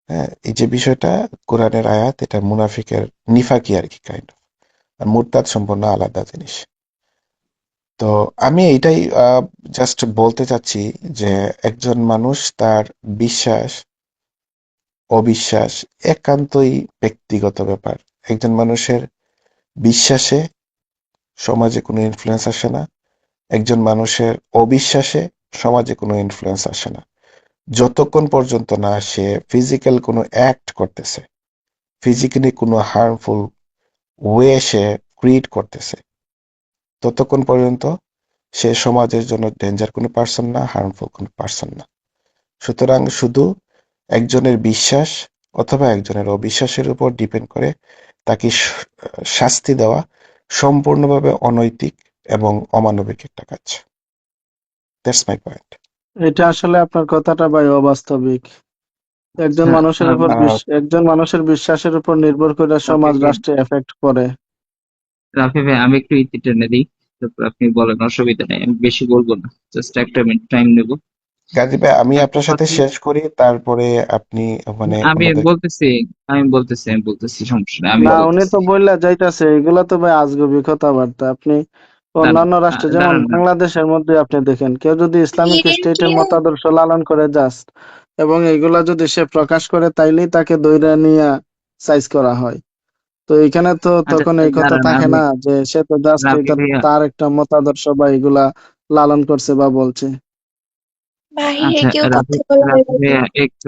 [SPEAKER 2] হ্যাঁ, এই যে বিষয়টা, কোরআনের আয়াত এটা মুনাফিকের নিফাকি আর কি, কাইন্ড অফ। আর মুরতাদ সম্পূর্ণ আলাদা জিনিস। তো আমি এইটাই জাস্ট বলতে চাচ্ছি যে একজন মানুষ তার বিশ্বাস অবিশ্বাস একান্তই ব্যক্তিগত ব্যাপার। একজন মানুষের বিশ্বাসে সমাজে কোনো ইনফ্লুয়েন্স আসে না, একজন মানুষের অবিশ্বাসে সমাজে কোনো ইনফ্লুয়েন্স আসে না, যতক্ষণ পর্যন্ত না সে ফিজিক্যাল কোনো অ্যাক্ট করতেছে, ফিজিক্যালি কোনো হার্মফুল ওয়ে সে ক্রিয়েট করতেছে, ততক্ষণ পর্যন্ত সে সমাজের জন্য ডেঞ্জার কোনো পার্সন না, হার্মফুল কোনো পার্সন না। সুতরাং শুধু একজনের বিশ্বাস অথবা একজনের অবিশ্বাসের উপর ডিপেন্ড করে তাকে শাস্তি দেওয়া সম্পূর্ণভাবে অনৈতিক এবং অমানবিক একটা কাজ। That's my point.
[SPEAKER 4] এটা আসলে আপনার কথাটা ভাই অবাস্তবিক। একজন
[SPEAKER 1] আচ্ছা,
[SPEAKER 4] মানুষের উপর
[SPEAKER 2] আহ,
[SPEAKER 4] একজন মানুষের বিশ্বাসের উপর নির্ভর করে
[SPEAKER 1] রাফি
[SPEAKER 4] সমাজ
[SPEAKER 1] ভাই,
[SPEAKER 4] রাষ্ট্রে এফেক্ট করে।
[SPEAKER 1] রাফি ভাই আমি একটু ইতি টেনে দিই, তারপর আপনি বলেন, অসুবিধা নেই, আমি বেশি বলবো না, জাস্ট 1টা মিনিট টাইম নেবো।
[SPEAKER 2] গাজী ভাই, আমি
[SPEAKER 1] এখন
[SPEAKER 2] আপনার সাথে
[SPEAKER 1] কথা,
[SPEAKER 2] শেষ করি, তারপরে আপনি মানে
[SPEAKER 1] আমি
[SPEAKER 2] অন্যদের।
[SPEAKER 1] বলতেছি, আমি বলতেছি, সমস্যা নেই, আমি
[SPEAKER 4] না, উনি
[SPEAKER 1] বলতেছি।
[SPEAKER 4] তো বললা যাইতাছে, এগুলা তো ভাই আজগুবি কথাবার্তা। আপনি
[SPEAKER 1] দাঁড়ান,
[SPEAKER 4] অন্যান্য রাষ্ট্রে যেমন
[SPEAKER 1] দাঁড়ান, দাঁড়ান।
[SPEAKER 4] বাংলাদেশের মধ্যে আপনি দেখেন, কেউ যদি ইসলামিক
[SPEAKER 3] Hidden
[SPEAKER 4] স্টেটের
[SPEAKER 3] view.
[SPEAKER 4] মতাদর্শ লালন করে জাস্ট এবং এগুলা যদি সে প্রকাশ করে, তাইলেই তাকে দইরা নিয়ে সাইজ করা হয়। তো এখানে তো
[SPEAKER 1] আচ্ছা
[SPEAKER 4] তখন এই কথা
[SPEAKER 1] দাঁড়ান,
[SPEAKER 4] থাকে
[SPEAKER 1] আমি
[SPEAKER 4] না যে সে তো জাস্ট
[SPEAKER 1] রাফি
[SPEAKER 4] এটা
[SPEAKER 1] ভাইয়া,
[SPEAKER 4] তার একটা মতাদর্শ বা এগুলা লালন করছে বা বলছে।
[SPEAKER 3] বাহিরে
[SPEAKER 1] আচ্ছা
[SPEAKER 3] কেউ
[SPEAKER 1] রাফি,
[SPEAKER 3] কথা বলার
[SPEAKER 1] রাফি
[SPEAKER 3] আগে
[SPEAKER 1] ভাইয়া, একটু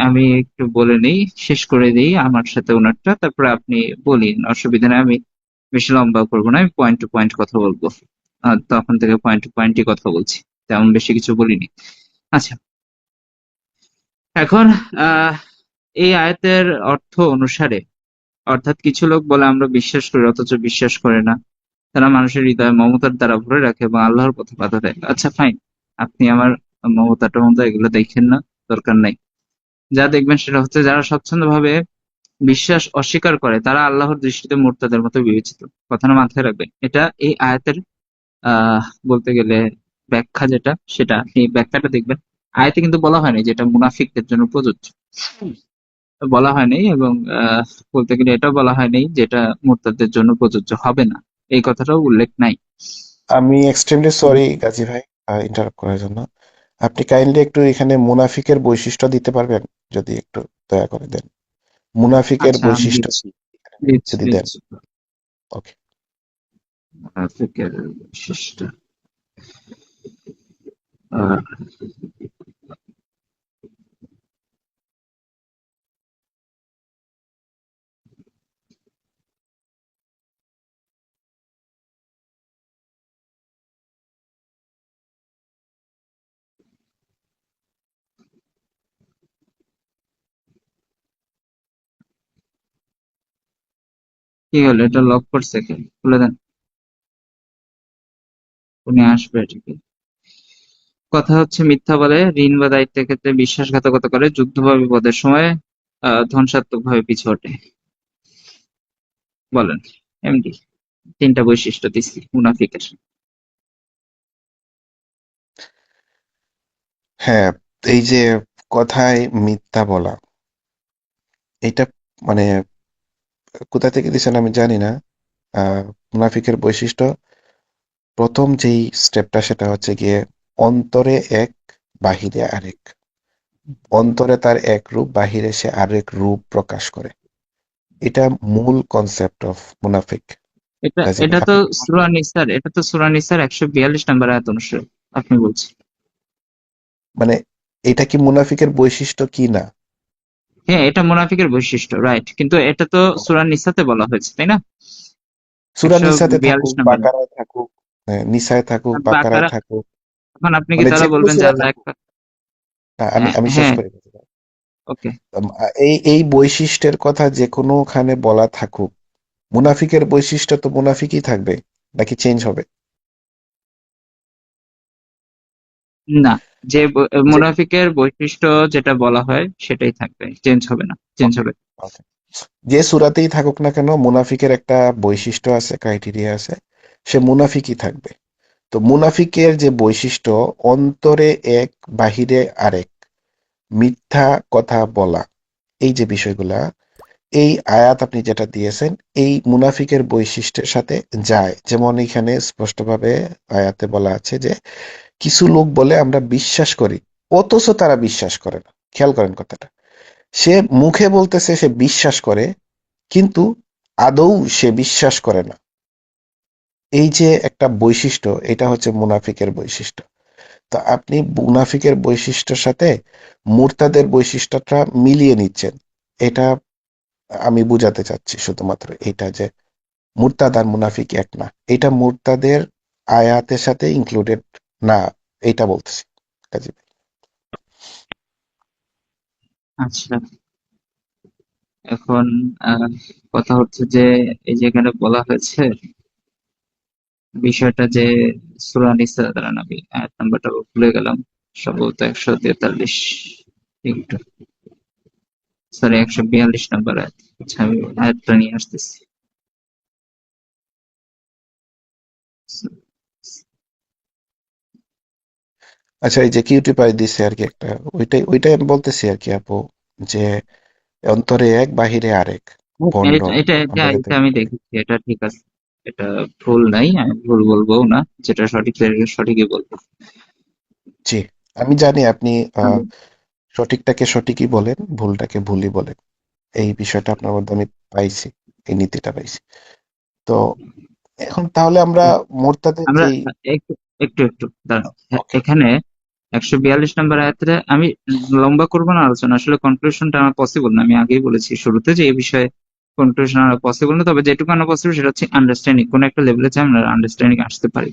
[SPEAKER 1] আমি একটু বলে নেই, শেষ করে দিই আমার সাথে ওনারটা, তারপরে আপনি বলিন, অসুবিধা নেই। আমি বেশি লম্বা করবো না, আমি পয়েন্ট টু পয়েন্ট কথা বলবো। তখন থেকে পয়েন্ট টু পয়েন্টই কথা বলছি, তেমন বেশি কিছু বলিনি। আচ্ছা, এখন আহ এই আয়াতের অর্থ অনুসারে, অর্থাৎ কিছু লোক বলে আমরা বিশ্বাস করি অথচ বিশ্বাস করে না, তারা মানুষের হৃদয়ে মমতার দ্বারা ভরে রাখে এবং আল্লাহর পথে বাধা দেয়। আচ্ছা ফাইন, আপনি আমার মমতা টমতা এগুলো দেখেন না, দরকার নাই। যা দেখবেন সেটা হচ্ছে, যারা স্বচ্ছন্দভাবে বিশ্বাস অস্বীকার করে তারা আল্লাহর দৃষ্টিতে মুর্তাদের মতো বিবেচিত। কথাটা মাথায় রাখবেন। এটা এই আয়াতের বলতে গেলে ব্যাখ্যা যেটা, সেটা আপনি ব্যাখ্যাটা দেখবেন। আয়াতে কিন্তু বলা হয়নি যে এটা মুনাফিকদের জন্য প্রযোজ্য, বলা হয়নি। এবং বলতে গেলে এটাও বলা হয়নি যে এটা মুরতাদদের জন্য প্রযোজ্য হবে না, এই কথাটাও উল্লেখ নাই।
[SPEAKER 2] আমি এক্সট্রিমলি সরি গাজী ভাই ইন্টারাপ্ট করার জন্য। আপনি কাইন্ডলি একটু এখানে মুনাফিকের বৈশিষ্ট্য দিতে পারবেন, যদি একটু দয়া করে দেন। মুনাফিকের
[SPEAKER 1] আচ্ছা, আমি
[SPEAKER 2] বৈশিষ্ট্য
[SPEAKER 1] দিচ্ছি
[SPEAKER 2] কি
[SPEAKER 1] দিচ্ছি
[SPEAKER 2] যদি দেন।
[SPEAKER 1] দিচ্ছি
[SPEAKER 2] ওকে।
[SPEAKER 1] মুনাফিকের বৈশিষ্ট্য। আহ, কি হলো, এটা লক করছে কে? খুলে দেন, উনি আসবে ঠিকই। কথা হচ্ছে মিথ্যা বলে, ঋণ বা দায়িত্বের ক্ষেত্রে বিশ্বাসঘাতকতা করে, যুদ্ধ বা বিপদের সময় ধ্বংসাত্মক ভাবে পিছু হটে। বলেন এমডি, তিনটা বৈশিষ্ট্য দিচ্ছি মুনাফিকের।
[SPEAKER 2] হ্যাঁ, এই যে কথায় মিথ্যা বলা, এটা মানে কোথা থেকে দিছেন আমি জানি না। মুনাফিকের বৈশিষ্ট্য প্রথম যেই স্টেপটা সেটা হচ্ছে গিয়ে অন্তরে এক, বাহিরে আরেক। অন্তরে তার এক রূপ, বাহিরে সে আরেক রূপ প্রকাশ করে। এটা মূল কনসেপ্ট অফ মুনাফিক।
[SPEAKER 1] এটা
[SPEAKER 2] গাজী ভাই
[SPEAKER 1] এটা তো
[SPEAKER 2] আপনি কি মনে
[SPEAKER 1] সূরা
[SPEAKER 2] করেন?
[SPEAKER 1] নিসার, এটা তো সূরা নিসার 142 নম্বর আয়াত অনুসারে আপনি বলছেন।
[SPEAKER 2] মানে এটা কি মুনাফিকের বৈশিষ্ট্য কি না?
[SPEAKER 1] হ্যাঁ, এটা মুনাফিকের বৈশিষ্ট্য, রাইট, কিন্তু এটা তো সূরা নিসাতে বলা হয়েছে, তাই না?
[SPEAKER 2] সূরা
[SPEAKER 1] একশো
[SPEAKER 2] নিসাতে
[SPEAKER 1] বিয়াল্লিশ
[SPEAKER 2] থাকুক,
[SPEAKER 1] নম্বর।
[SPEAKER 2] বাকারায় থাকুক, নিসায় থাকুক, বাকারায়
[SPEAKER 1] বাকারা,
[SPEAKER 2] থাকুক,
[SPEAKER 1] এখন আপনি কি
[SPEAKER 2] মানে যে
[SPEAKER 1] তাহলে
[SPEAKER 2] কোনো
[SPEAKER 1] বলবেন যে
[SPEAKER 2] সূরায়
[SPEAKER 1] আল্লাহ
[SPEAKER 2] থাকুক।
[SPEAKER 1] একটা?
[SPEAKER 2] আমি আমি শেষ
[SPEAKER 1] হ্যাঁ,
[SPEAKER 2] করে দিতে পারি।
[SPEAKER 1] ওকে।
[SPEAKER 2] এই এই বৈশিষ্ট্যের কথা যে কোনোখানে বলা থাকুক, মুনাফিকের বৈশিষ্ট্য তো মুনাফিকই থাকবে, নাকি চেঞ্জ হবে?
[SPEAKER 1] না, যে
[SPEAKER 2] যে
[SPEAKER 1] মুনাফিকের বৈশিষ্ট্য যেটা বলা হয় সেটাই থাকবে, চেঞ্জ হবে না, চেঞ্জ
[SPEAKER 2] ওকে,
[SPEAKER 1] হবে।
[SPEAKER 2] ওকে। যে সূরাতেই থাকুক না কেন, মুনাফিকের একটা বৈশিষ্ট্য আছে, ক্রাইটেরিয়া আছে, সে মুনাফিকই থাকবে। তো মুনাফিকের যে বৈশিষ্ট্য, অন্তরে এক, বাহিরে আরেক, মিথ্যা কথা বলা, এই যে বিষয়গুলা, এই আয়াত আপনি যেটা দিয়েছেন, এই মুনাফিকের বৈশিষ্ট্যের সাথে যায়। যেমন এখানে স্পষ্টভাবে আয়াতে বলা আছে যে কিছু লোক বলে আমরা বিশ্বাস করি, অথচ তারা বিশ্বাস করে না। খেয়াল করেন কথাটা। সে মুখে বলতেছে সে বিশ্বাস করে, কিন্তু আদৌ সে বিশ্বাস করে না। এই যে একটা বৈশিষ্ট্য, এটা হচ্ছে মুনাফিকের বৈশিষ্ট্য। তো আপনি মুনাফিকের বৈশিষ্ট্যের সাথে মুরতাদের বৈশিষ্ট্যটা মিলিয়ে নিচ্ছেন। এটা আমি বুঝাতে চাচ্ছি শুধুমাত্র এটা যে মুরতাদ আর মুনাফিক এক না। এটা মুরতাদের আয়াতের সাথে ইনক্লুডেড না, এটা বলতেছি কাজী ভাই।
[SPEAKER 1] আচ্ছা, এখন কথা হচ্ছে যে এই যে এখানে বলা হয়েছে বিষয়টা যে সূরা নিসা, দাঁড়ান আমি আয়াত নাম্বারটা ভুলে গেলাম, সম্ভবত 143, একটু সরি 142 নম্বর আয়াত। আচ্ছা, আমি আয়াতটা নিয়ে আসতেছি।
[SPEAKER 2] আচ্ছা, এই যে কিউটি পাই দিছে আর কি একটা, ওইটাই ওইটাই আমি বলতেছি আর কি আপু, যে অন্তরে এক, বাহিরে আরেক। ভণ্ড
[SPEAKER 1] এটা এটা এটা
[SPEAKER 2] আমরা
[SPEAKER 1] এটা
[SPEAKER 2] যাদেরকে
[SPEAKER 1] আমি
[SPEAKER 2] বলি।
[SPEAKER 1] দেখেছি, এটা ঠিক আছে, এটা ভুল নাই, আমি ভুল বলবো না, যেটা সঠিক সেটাকে সঠিকই বলবো।
[SPEAKER 2] জি, আমি জানি আপনি
[SPEAKER 1] আমি
[SPEAKER 2] সঠিকটাকে সঠিকই বলেন, ভুলটাকে ভুলই বলেন। এই বিষয়টা আপনার মধ্যে আমি পাইছি, এই নীতিটা পাইছি। তো এখন তাহলে আমরা মোরতাদের
[SPEAKER 1] আমরা
[SPEAKER 2] যেই
[SPEAKER 1] একটু একটু একটু দাঁড়ান। হ্যাঁ,
[SPEAKER 2] ওকে,
[SPEAKER 1] এখানে 142 নম্বর আয়াতে আমি লম্বা করবো না আলোচনা, আসলে কনক্লুশনটা আমার পসিবল না, আমি আগেই বলেছি শুরুতে যে এই বিষয়ে কনক্লুশন আমার পসিবল না, তবে যেটুকু আমার পসিবল সেটা হচ্ছে আন্ডারস্ট্যান্ডিং, কোন একটা লেভেলে যে আমরা আন্ডারস্ট্যান্ডিং আসতে পারি।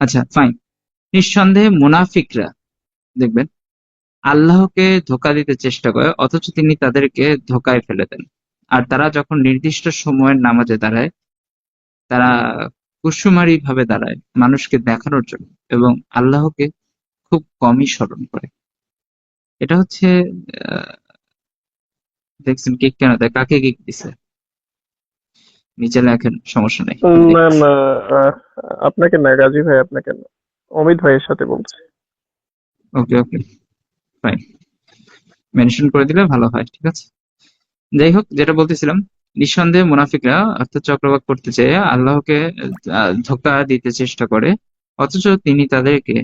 [SPEAKER 1] আচ্ছা, ফাইন। নিঃসন্দেহে মুনাফিকরা দেখবেন আল্লাহকে ধোঁকা দিতে চেষ্টা করে, অথচ তিনি তাদেরকে ধোঁকায় ফেলে দেন। আর তারা যখন নির্দিষ্ট সময়ের নামাজে দাঁড়ায়, তারা কুসুমারি ভাবে দাঁড়ায় মানুষকে দেখানোর জন্য, এবং আল্লাহকে খুব কমই স্মরণ করে। এটা হচ্ছে আহ, দেখছেন কিক কেন দেয়, কাকে কিক দিছে নিচে লেখেন, সমস্যা নেই, আমি
[SPEAKER 5] না
[SPEAKER 1] দেখতেছি।
[SPEAKER 5] না, আহ, আপনাকে না গাজী ভাই, আপনাকে না, অমিত ভাইয়ের সাথে বলছি।
[SPEAKER 1] ওকে ওকে। ফাইন, মেনশন করে দিলে ভালো হয়। ঠিক আছে, যাই হোক, যেটা বলতেছিলাম, নিঃসন্দেহে মুনাফিকরা অর্থাৎ চক্রবাক করতে চেয়ে আল্লাহকে ধোঁকা দিতে চেষ্টা করে, অথচ তিনি তাদেরকে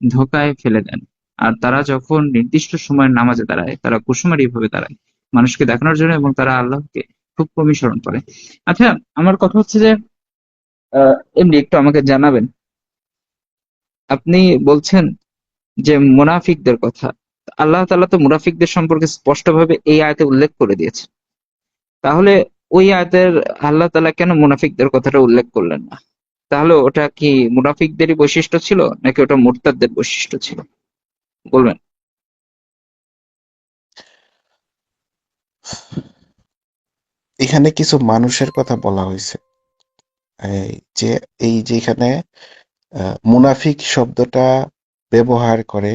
[SPEAKER 1] ধোঁকায় ফেলে দেন। আর তারা যখন নির্দিষ্ট সময়ের নামাজে দাঁড়ায়, তারা কুসুমারি ভাবে দাঁড়ায় মানুষকে দেখানোর জন্য, এবং তারা আল্লাহকে খুব কমই স্মরণ করে। আচ্ছা, আমার কথা হচ্ছে যে এমনি একটু আমাকে জানাবেন, আপনি বলছেন যে মুনাফিকদের কথা, আল্লাহ তাআলা তো মুনাফিকদের সম্পর্কে স্পষ্টভাবে এই আয়াতে উল্লেখ করে দিয়েছে। তাহলে ওই আয়াতের আল্লাহ তাআলা কেন মুনাফিকদের কথাটা উল্লেখ করলেন না? তাহলে ওটা কি মুনাফিকদেরই বৈশিষ্ট্য ছিল, নাকি ওটা মুরতাদদের বৈশিষ্ট্য ছিল, বলবেন?
[SPEAKER 2] এখানে কিছু মানুষের কথা বলা হয়েছে। এই যে এই যে এখানে মুনাফিক শব্দটা ব্যবহার করে,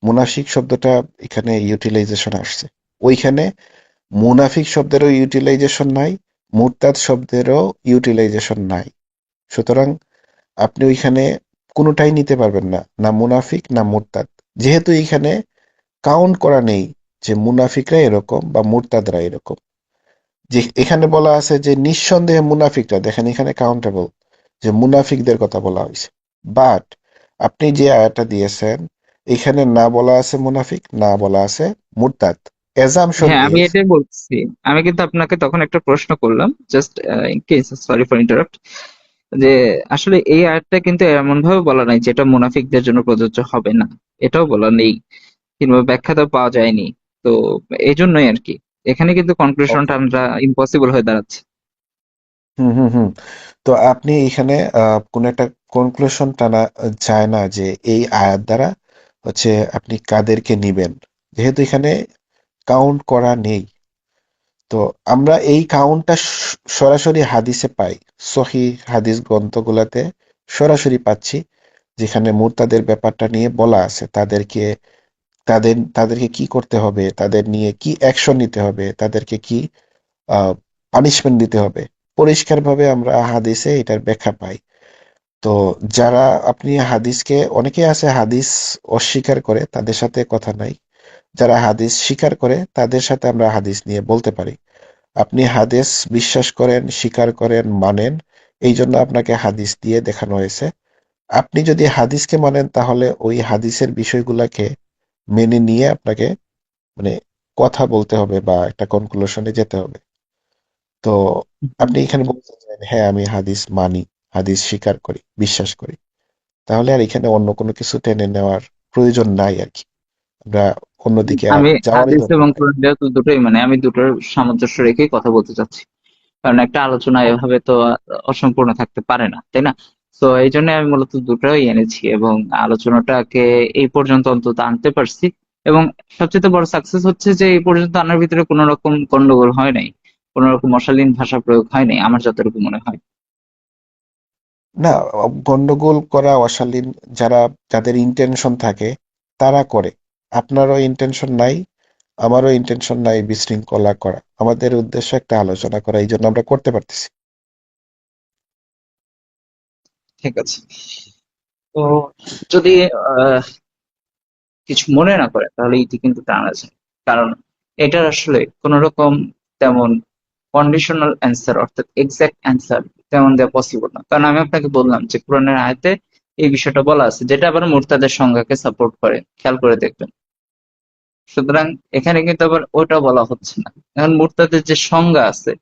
[SPEAKER 2] মুনাফিক শব্দটা এখানে ইউটিলাইজেশন আসছে। ওইখানে মুনাফিক শব্দেরও ইউটিলাইজেশন নাই, মুরতাদ শব্দেরও ইউটিলাইজেশন নাই। সুতরাং আপনি ওইখানে কোনোটাই নিতে পারবেন না, না মুনাফিক না মুরতাদ। যেহেতু এইখানে কাউন্ট করা নেই যে মুনাফিকরা এরকম বা মুরতাদরা এরকম। যে এখানে বলা আছে যে নিঃসন্দেহে মুনাফিকরা, দেখেন এখানে কাউন্টেবল, যে মুনাফিকদের কথা বলা হয়েছে। বাট আপনি যে আয়াতটা দিয়েছেন, এখানে না বলা আছে মুনাফিক, না বলা আছে মুরতাদ। এজাম্পশন
[SPEAKER 1] হ্যাঁ, আমি
[SPEAKER 2] ইজ
[SPEAKER 1] এটাই বলছি। আমি কিন্তু আপনাকে তখন একটা প্রশ্ন করলাম, just in case, sorry for interrupt, যে আসলে এই আয়াতটা কিন্তু এমন ভাবে বলা নাই যেটা মুনাফিকদের জন্য প্রযোজ্য হবে না, এটাও বলা নেই, কিংবা ব্যাখ্যাটাও পাওয়া যায়নি। তো এই জন্যই আর কি এখানে কিন্তু কনক্লুশনটা
[SPEAKER 2] ওকে।
[SPEAKER 1] আমরা ইম্পসিবল হয়ে দাঁড়াচ্ছে।
[SPEAKER 2] হুম হুম হুম। তো আপনি এখানে কোন একটা কনক্লুশন টানা যায় না যে এই আয়াত দ্বারা হচ্ছে আপনি কাদেরকে নিবেন, যেহেতু এখানে কাউন্ট করা নেই। তো আমরা এই কাউন্টটা সরাসরি হাদিসে পাই, সহি হাদিস গ্রন্থগুলাতে সরাসরি পাচ্ছি, যেখানে মুরতাদের ব্যাপারটা নিয়ে বলা আছে, তাদেরকে কি করতে হবে, তাদের নিয়ে কি অ্যাকশন নিতে হবে, তাদেরকে কি পানিশমেন্ট দিতে হবে। পরিষ্কারভাবে আমরা হাদিসে এটার ব্যাখ্যা পাই। তো যারা আপনি হাদিসকে, অনেকে আছে হাদিস অস্বীকার করে, তাদের সাথে কথা নাই। যারা হাদিস স্বীকার করে তাদের সাথে আমরা হাদিস নিয়ে বলতে পারি। আপনি হাদিস বিশ্বাস করেন, স্বীকার করেন, মানেন, এই জন্য আপনাকে হাদিস দিয়ে দেখানো হয়েছে। আপনি যদি হাদিসকে মানেন তাহলে ওই হাদিসের বিষয়গুলোকে মেনে নিয়ে আপনাকে মানে কথা বলতে হবে বা একটা কনক্লুশনে যেতে হবে। তো আপনি এখানে বলতে চান হ্যাঁ আমি হাদিস মানি, হাদিস স্বীকার করি, বিশ্বাস করি, তাহলে আর এখানে অন্য কোনো কিছু টেনে নেওয়ার প্রয়োজন নাই আর কি। আমরা অন্যদিকে আর
[SPEAKER 1] আমি
[SPEAKER 2] যাওয়ারই
[SPEAKER 1] হাদিস এবং
[SPEAKER 2] দরকার নাই।
[SPEAKER 1] কোরআন যেহেতু দুটোই, মানে আমি দুটোর সামঞ্জস্য রেখেই কথা বলতে চাচ্ছি, কারণ একটা আলোচনা এভাবে তো অসম্পূর্ণ থাকতে পারে না, তাই না? তো এই জন্য আমি মূলত দুটোই এনেছি, এবং আলোচনাটাকে এই পর্যন্ত অন্তত আনতে পারছি। এবং সবচেয়ে বড় সাকসেস হচ্ছে যে এই পর্যন্ত আনার ভিতরে কোনো রকম গন্ডগোল হয় নাই, কোনো রকম অশালীন ভাষা প্রয়োগ হয় নাই, আমার যতটুকু মনে হয়।
[SPEAKER 2] না, গন্ডগোল করা, অশালীন, যারা, যাদের ইন্টেনশন থাকে তারা করে। আপনারও ইন্টেনশন নাই, আমারও ইন্টেনশন নাই বিশৃঙ্খলা করা। আমাদের উদ্দেশ্য একটা আলোচনা করা, এই জন্য আমরা করতে পারতেছি।
[SPEAKER 1] ঠিক আছে, তো যদি আহ কিছু মনে না করে তাহলে ইতি কিন্তু টানা যায়, কারণ এটার আসলে কোন রকম তেমন কন্ডিশনাল অ্যান্সার অর্থাৎ এক্সাক্ট অ্যান্সার তেমন দেওয়া পসিবল না। কারণ আমি আপনাকে বললাম যে কোরআনের আয়াতে এই বিষয়টা বলা আছে, যেটা আবার মুরতাদের সংজ্ঞাকে সাপোর্ট করে, খেয়াল করে দেখবেন। সুতরাং এখানে কিন্তু আবার ওটা বলা হচ্ছে না। এখন মুরতাদের যে সংজ্ঞা আছে,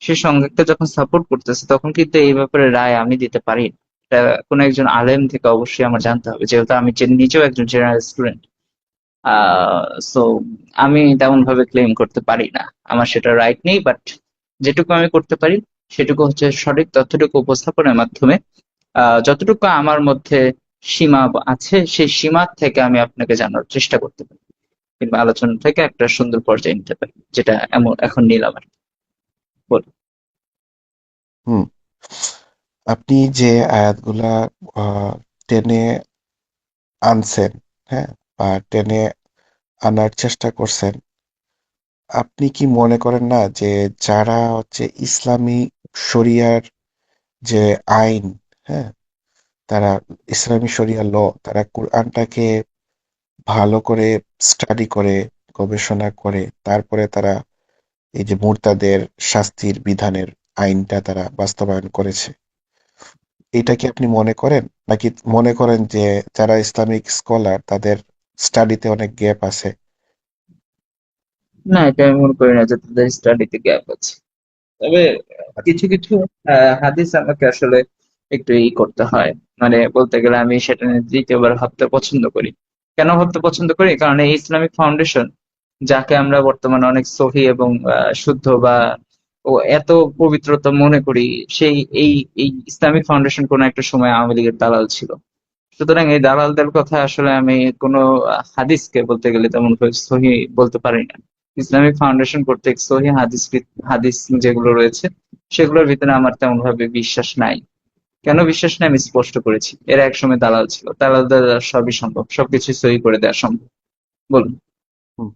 [SPEAKER 1] সেই সংজ্ঞাকে যখন সাপোর্ট করতেছে, তখন কিন্তু এই ব্যাপারে রায় আমি দিতে পারি না। এটা কোনো একজন আলেম থেকে অবশ্যই আমার জানতে হবে, যেহেতু আমি নিজেও একজন জেনারেল স্টুডেন্ট। সো আমি তেমন ভাবে ক্লেম করতে পারি না, আমার সেটা রাইট নেই। বাট যেটুকু আমি করতে পারি সেটুকু হচ্ছে সঠিক তথ্যটুকু উপস্থাপনের মাধ্যমে যতটুকু আমার মধ্যে সীমা আছে, সেই সীমা থেকে আমি আপনাকে জানার চেষ্টা করতে পারি, কিংবা আলোচনা থেকে একটা সুন্দর পর্যায়ে নিতে পারি, যেটা এমন এখন নিলাম আর কি। বলুন।
[SPEAKER 2] হুম। আপনি যে আয়াতগুলা আহ, টেনে আনছেন, হ্যাঁ, বা টেনে আনার চেষ্টা করছেন, আপনি কি মনে করেন না যে যারা হচ্ছে ইসলামী শরিয়ার যে আইন, হ্যাঁ, তারা ইসলামী শরিয়া ল, তারা কোরআনটাকে ভালো করে স্টাডি করে, গবেষণা করে তারপরে তারা এই যে মুরতাদের শাস্তির বিধানের আইনটা তারা বাস্তবায়ন করেছে। এটা কি আপনি মনে করেন? নাকি মনে করেন যে যারা ইসলামিক স্কলার তাদের স্টাডিতে অনেক গ্যাপ আছে?
[SPEAKER 1] না, এটা আমি মনে করি না যে তাদের স্টাডিতে গ্যাপ আছে। তবে কিছু কিছু হাদিস আমাকে আসলে একটু করতে হয়, মানে বলতে গেলে আমি সেটা নিয়ে দ্বিতীয়বার ভাবতে পছন্দ করি। কেন ভাবতে পছন্দ করি? কারণ এই ইসলামিক ফাউন্ডেশন, যাকে আমরা বর্তমানে অনেক সহি এবং শুদ্ধ বা ও এত পবিত্রতা মনে করি, সেই এই এই ইসলামিক ফাউন্ডেশন কোন একটা সময় আওয়ামী লীগের দালাল ছিল। সুতরাং এই দালালদের কথা আসলে আমি কোনো হাদিসকে বলতে গেলে তেমন করে সহি বলতে পারি না। ইসলামিক ফাউন্ডেশন কর্তৃক সহি হাদিস হাদিস যেগুলো রয়েছে, সেগুলোর ভিতরে আমার তেমন ভাবে বিশ্বাস নাই। কেন বিশ্বাস নাই আমি স্পষ্ট করেছি। এরা একসময় দালাল ছিল, দালালদের দ্বারা সবই সম্ভব, সবকিছু সহি করে দেওয়া সম্ভব। বলুন।
[SPEAKER 2] হুম।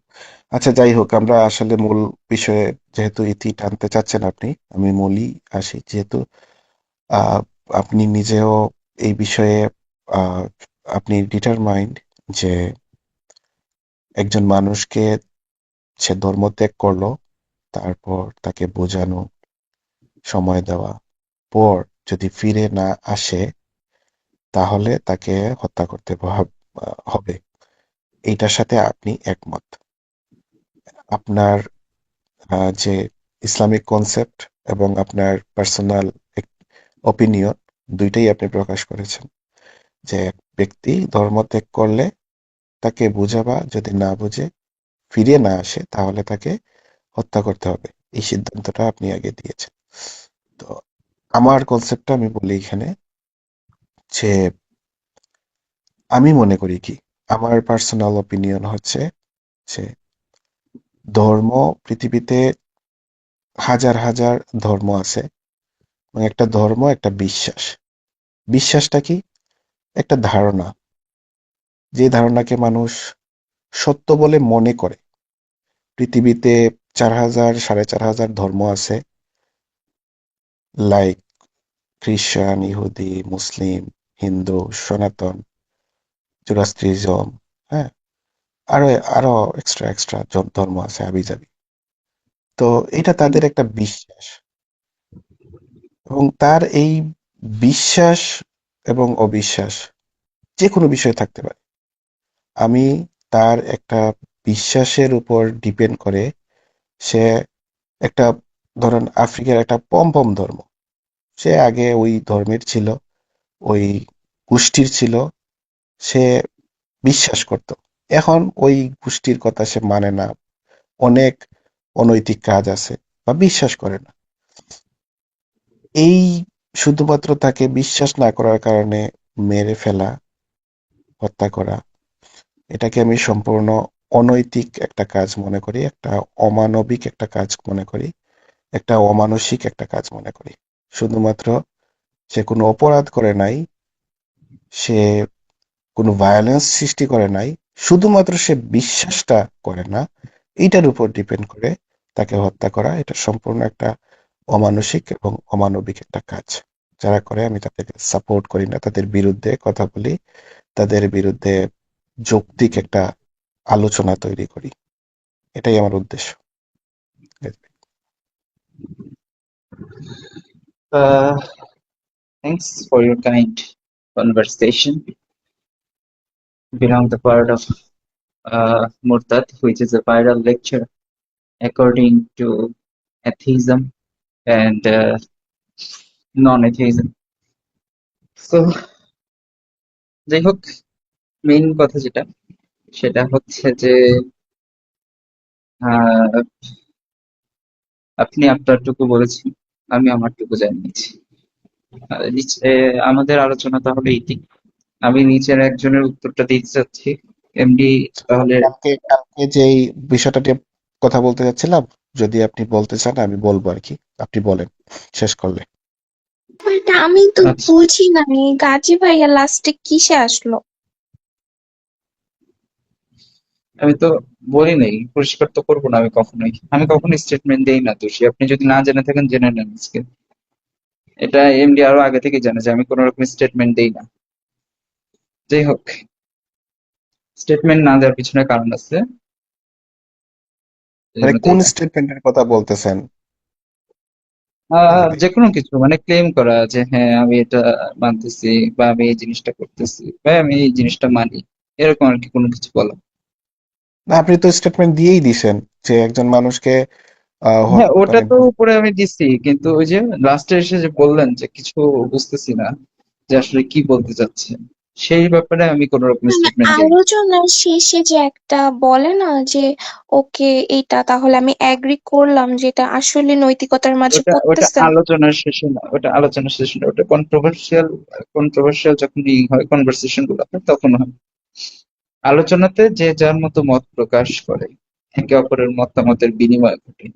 [SPEAKER 2] আচ্ছা, যাই হোক, আমরা আসলে মূল বিষয়ে যেহেতু ইতি টানতে চাচ্ছেন আপনি, আমি মূলই আসি। যেহেতু আহ, আপনি নিজেও এই বিষয়ে আহ, আপনি ডিটারমাইন্ড যে একজন মানুষকে সে ধর্ম ত্যাগ করলো, তারপর তাকে বোঝানো, সময় দেওয়া, পর যদি ফিরে না আসে তাহলে তাকে হত্যা করতে হবে। এইটার সাথে আপনি একমত? আপনার যে ইসলামিক কনসেপ্ট এবং আপনার পার্সোনাল অপিনিয়ন দুইটাই আপনি প্রকাশ করেছেন যে এক ব্যক্তি ধর্ম ত্যাগ করলে তাকে বুঝাবা, যদি না বুঝে ফিরে না আসে তাহলে তাকে হত্যা করতে হবে। এই সিদ্ধান্তটা আপনি আগে দিয়েছেন। তো আমার কনসেপ্টটা আমি বলি এখানে, যে আমি মনে করি কি, আমার পার্সোনাল অপিনিয়ন হচ্ছে যে ধর্ম, পৃথিবীতে হাজার হাজার ধর্ম আছে এবং একটা ধর্ম একটা বিশ্বাস। বিশ্বাসটা কি? একটা ধারণা, যে ধারণাকে মানুষ সত্য বলে মনে করে। পৃথিবীতে 4,000 4,500 ধর্ম আছে, লাইক খ্রিস্টান, ইহুদি, মুসলিম, হিন্দু, সনাতন, জোরাস্ট্রিজম, হ্যাঁ, আরো আরো এক্সট্রা এক্সট্রা ধর্ম আছে আবিজাবি। তো এটা তাদের একটা বিশ্বাস, এবং তার এই বিশ্বাস এবং অবিশ্বাস যে কোনো বিষয়ে থাকতে পারে। আমি তার একটা বিশ্বাসের উপর ডিপেন্ড করে সে একটা, ধরেন আফ্রিকার একটা পমপম ধর্ম, সে আগে ওই ধর্মের ছিল, ওই গোষ্ঠীর ছিল, সে বিশ্বাস করত। এখন ওই গোষ্ঠীর কথা সে মানে না, অনেক অনৈতিক কাজ আছে বা বিশ্বাস করে না। এই শুধুমাত্র তাকে বিশ্বাস না করার কারণে মেরে ফেলা, হত্যা করা, এটাকে আমি সম্পূর্ণ অনৈতিক একটা কাজ মনে করি, একটা অমানবিক একটা কাজ মনে করি, একটা অমানসিক একটা কাজ মনে করি। শুধুমাত্র সে কোনো অপরাধ করে নাই, সে কোনো ভায়োলেন্স সৃষ্টি করে নাই, শুধুমাত্র সে বিশ্বাসটা করে না, এইটার উপর ডিপেন্ড করে তাকে হত্যা করা, এটা সম্পূর্ণ একটা অমানসিক এবং অমানবিক একটা কাজ। যারা করে আমি তাদেরকে সাপোর্ট করি না, তাদের বিরুদ্ধে কথা বলি, তাদের বিরুদ্ধে যৌক্তিক একটা আলোচনা তৈরি করি। এটাই আমার উদ্দেশ্য।
[SPEAKER 1] Uh, Thanks for your kind conversation. Belong the part of Murtad, which is a viral lecture according to atheism and non-atheism. So, যাই হোক, মেইন কথা যেটা, সেটা হচ্ছে যে আহ, আপনি আপনারটুকু বলেছেন, আমি আমারটুকু জানিয়েছি। নিচে আমাদের আলোচনা তাহলে এটি। আমি নিচের একজনের উত্তরটা দিতে চাচ্ছি। এমডি, তাহলে
[SPEAKER 2] কালকে যেই বিষয়টা নিয়ে কথা বলতে যাচ্ছিলাম, যদি আপনি বলতে চান আমি বলবো আর কি। আপনি বলেন শেষ করলে।
[SPEAKER 3] বাট আমি তো
[SPEAKER 1] আচ্ছা,
[SPEAKER 3] বুঝি নাই গাজী ভাইয়া লাস্টে কিসে আসলো।
[SPEAKER 1] আমি তো বলি নাই, পরিষ্কার তো করবো না। আমি কখনোই স্টেটমেন্ট দেই না দোষী। আপনি যদি না জেনে থাকেন জেনে নেন আজকে। এটা এমডি আরো আগে থেকে জানে যে আমি কোনো রকম স্টেটমেন্ট দেই না। যাই হোক, স্টেটমেন্ট না দেওয়ার পিছনে কারণ আছে, এই
[SPEAKER 2] মানে
[SPEAKER 1] জন্য
[SPEAKER 2] কোন
[SPEAKER 1] দেই না।
[SPEAKER 2] স্টেটমেন্টের কথা বলতেছেন কাজী ভাই?
[SPEAKER 1] যে কোনো কিছু মানে ক্লেম করা যে হ্যাঁ আমি এটা মানতেছি, বা আমি এই জিনিসটা করতেছি, বা আমি এই জিনিসটা মানি, এরকম আর কি কোনো কিছু বলা।
[SPEAKER 2] না, আপনি তো স্টেটমেন্ট দিয়েই দিছেন যে একজন মানুষকে
[SPEAKER 1] হ্যাঁ, ওটা
[SPEAKER 2] মানে
[SPEAKER 1] তো উপরে আমি দিছি, কিন্তু ওই যে লাস্টে এসে যে বললেন যে কিছু বুঝতেছি না যে আসলে কি বলতে চাচ্ছেন, সেই ব্যাপারে আমি কোনো রকম
[SPEAKER 3] মানে
[SPEAKER 1] স্টেটমেন্ট দিই।
[SPEAKER 3] আলোচনার শেষে যে একটা বলে না যে ওকে এটা তাহলে আমি এগ্রি করলাম যে এটা আসলে নৈতিকতার মাঝে
[SPEAKER 1] ওটা ওটা
[SPEAKER 3] পড়তেছে না।
[SPEAKER 1] আলোচনার শেষে না, ওটা আলোচনার শেষে না, ওটা কন্ট্রোভার্সিয়াল, কন্ট্রোভার্সিয়াল যখন হয় কনভারসেশন গুলো হয় তখন হয়। আলোচনাতে যে যার মতো মত প্রকাশ করে, একে অপরের মতামতের বিনিময় ঘটে,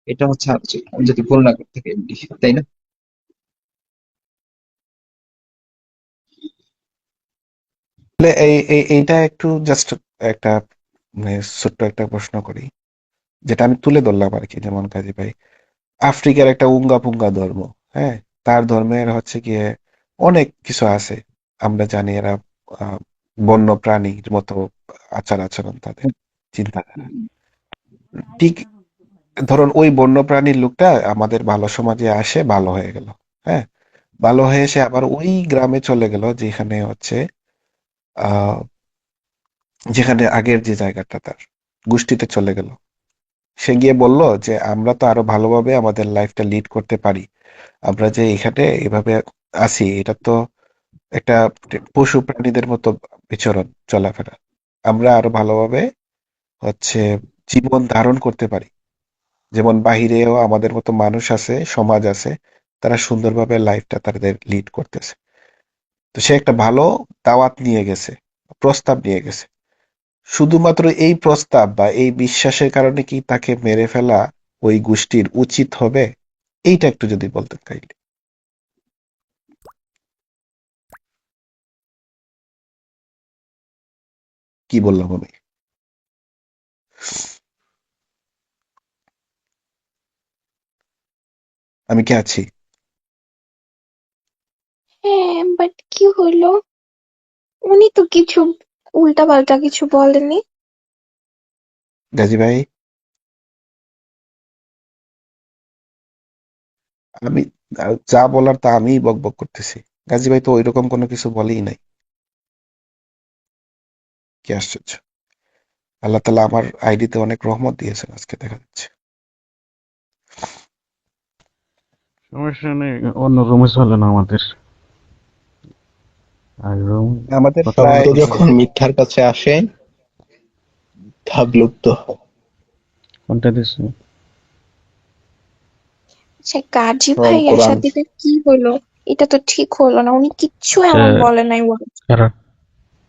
[SPEAKER 1] এটা হচ্ছে আলোচনা, আমি যদি ভুল না করে থাকি এমনি, তাই না?
[SPEAKER 2] আসলে এইটা একটু জাস্ট একটা মানে ছোট্ট একটা প্রশ্ন করি, যেটা আমি তুলে ধরলাম আর কি। যেমন কাজী ভাই, আফ্রিকার একটা উঙ্গা পুঙ্গা ধর্ম, হ্যাঁ, তার ধর্মের হচ্ছে গিয়ে অনেক কিছু আছে। আমরা জানি এরা আহ, বন্য প্রাণীর মতো আচার আচরণ, তাদের চিন্তাধারা। ঠিক ধরুন ওই বন্য প্রাণীর লোকটা আমাদের ভালো সমাজে আসে, ভালো হয়ে গেল, হ্যাঁ, ভালো হয়ে এসে আবার ওই গ্রামে চলে গেল যেখানে হচ্ছে আহ যেখানে আগের যে জায়গাটা তার গোষ্ঠীতে চলে গেল। সে গিয়ে বলল যে আমরা তো আরো ভালোভাবে আমাদের লাইফটা লিড করতে পারি। আমরা যে এখানে এভাবে আছি, এটা তো একটা পশু প্রাণীদের মতো বিচরণ, চলাফেরা। আমরা আরো ভালোভাবে হচ্ছে জীবন ধারণ করতে পারি। যেমন বাহিরেও আমাদের মতো মানুষ আছে, সমাজ আছে, তারা সুন্দরভাবে লাইফটা তাদের লিড করতেছে। তো সে একটা ভালো দাওয়াত নিয়ে গেছে, প্রস্তাব নিয়ে গেছে। শুধুমাত্র এই প্রস্তাব বা এই বিশ্বাসের কারণে কি তাকে মেরে ফেলা ওই গোষ্ঠীর উচিত হবে? এইটা একটু যদি বলতেন কাইন্ডলি। কি বললাম আমি? আমি কি আছি?
[SPEAKER 3] হ্যাঁ, বাট কি হইলো? উনি তো কিছু উল্টাপাল্টা কিছু বলেনি।
[SPEAKER 2] গাজী ভাই, আমি যা বলার তা আমিই বকবক করতেছি। গাজী ভাই তো ওইরকম কোনো কিছু বলেই নাই। কি আশ্চর্য! আল্লাহ তাআলা আমার আইডিতে অনেক রহমত দিয়েছেন আজকে দেখা যাচ্ছে।
[SPEAKER 5] সমস্যা নেই, অন্য রুমে চলে না আমাদের, আর রুম
[SPEAKER 2] আমাদের
[SPEAKER 5] কথা
[SPEAKER 2] প্রায়
[SPEAKER 5] বলতে
[SPEAKER 6] সত্য যখন মিথ্যার কাছে আসে ভাব লুপ্ত হয়।
[SPEAKER 5] কোনটা দিচ্ছে?
[SPEAKER 3] সে গাজী
[SPEAKER 6] স্বয়ং
[SPEAKER 3] ভাইয়ার
[SPEAKER 6] কোরআন।
[SPEAKER 3] সাথে যে কি হলো, এটা তো ঠিক হলো না। উনি কিচ্ছু
[SPEAKER 5] আচ্ছা,
[SPEAKER 3] এমন বলে নাই ওয়াজ।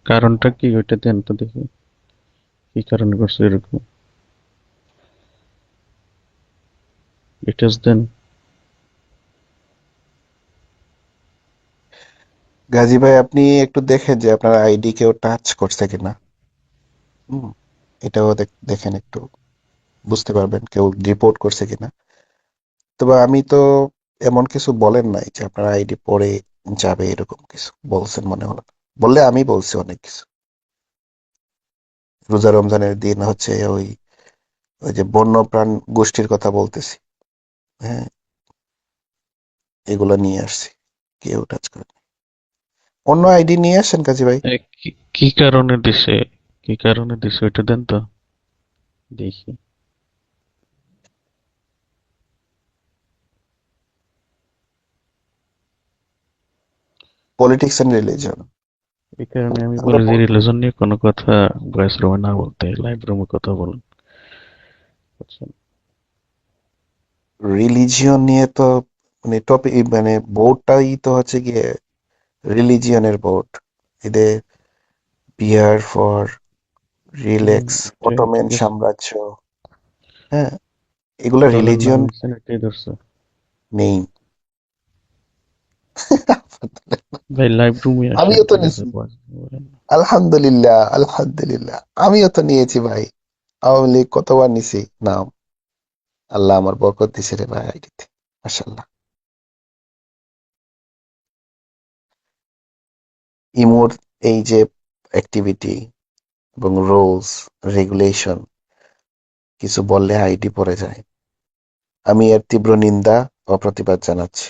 [SPEAKER 5] কারণটা কি ওইটা দেন তো দেখি, কি কারণে করছে এরকম, ডিটেলস দেন।
[SPEAKER 2] গাজী ভাই, আপনি একটু দেখেন যে আপনার আইডি কেউ টাচ করছে কিনা। হুম, এটাও দেখেন একটু, বুঝতে পারবেন কেউ রিপোর্ট করছে কিনা। তবে আমি তো এমন কিছু বলেন নাই যে আপনার আইডি পরে যাবে, এরকম কিছু বলছেন মনে হলো না। বললে আমি বলছি অনেক কিছু। রোজা রমজানের দিন হচ্ছে ওই ওই যে বন্যপ্রাণ গোষ্ঠীর কথা বলতেছি, হ্যাঁ, এগুলো নিয়ে আসছি, কেউ টাচ করে না। অন্য আইডি নিয়ে আসেন কাজী ভাই।
[SPEAKER 5] কি কি কারণে দিছে, কি কারণে দিছে ওইটা দেন তো দেখি।
[SPEAKER 2] Politics and religion.
[SPEAKER 5] এই কারণে আমি
[SPEAKER 2] আমরা
[SPEAKER 5] বলি যে রিলিজন নিয়ে কোনো কথা ভয়েস রুমে না বলতে, লাইভ রুমে কথা বলুন, বুঝছেন?
[SPEAKER 2] রিলিজিয়ন নিয়ে তো মানে টপিক মানে বোর্ডটাই তো হচ্ছে গিয়ে রিলিজিয়নের বোর্ড। এদের বিয়ার ফর রিল্যাক্স, অটোমেন
[SPEAKER 5] ঠিক আছে,
[SPEAKER 2] সাম্রাজ্য, হ্যাঁ, এগুলো
[SPEAKER 5] দলের নাম
[SPEAKER 2] রিলিজিয়ন
[SPEAKER 5] নিচ্ছেন এটাই ধরছে।
[SPEAKER 2] নেই।
[SPEAKER 5] ভাই লাইভ রুমে আসেন,
[SPEAKER 2] আমিও তো
[SPEAKER 5] ঠিক আছে,
[SPEAKER 2] নিছি,
[SPEAKER 5] voice বলেন না।
[SPEAKER 2] আলহামদুলিল্লাহ আলহামদুলিল্লাহ, আমিও তো নিয়েছি ভাই। আওয়ামী লীগ কতবার নিছি নাম। আল্লাহ আমার বরকত দিছে রে ভাই আইডিতে, মাশাআল্লাহ। ইমোর এই যে অ্যাক্টিভিটি, এবং রুলস, রেগুলেশন কিছু বললে আইডি পড়ে যায়। আমি এর তীব্র নিন্দা ও প্রতিবাদ জানাচ্ছি।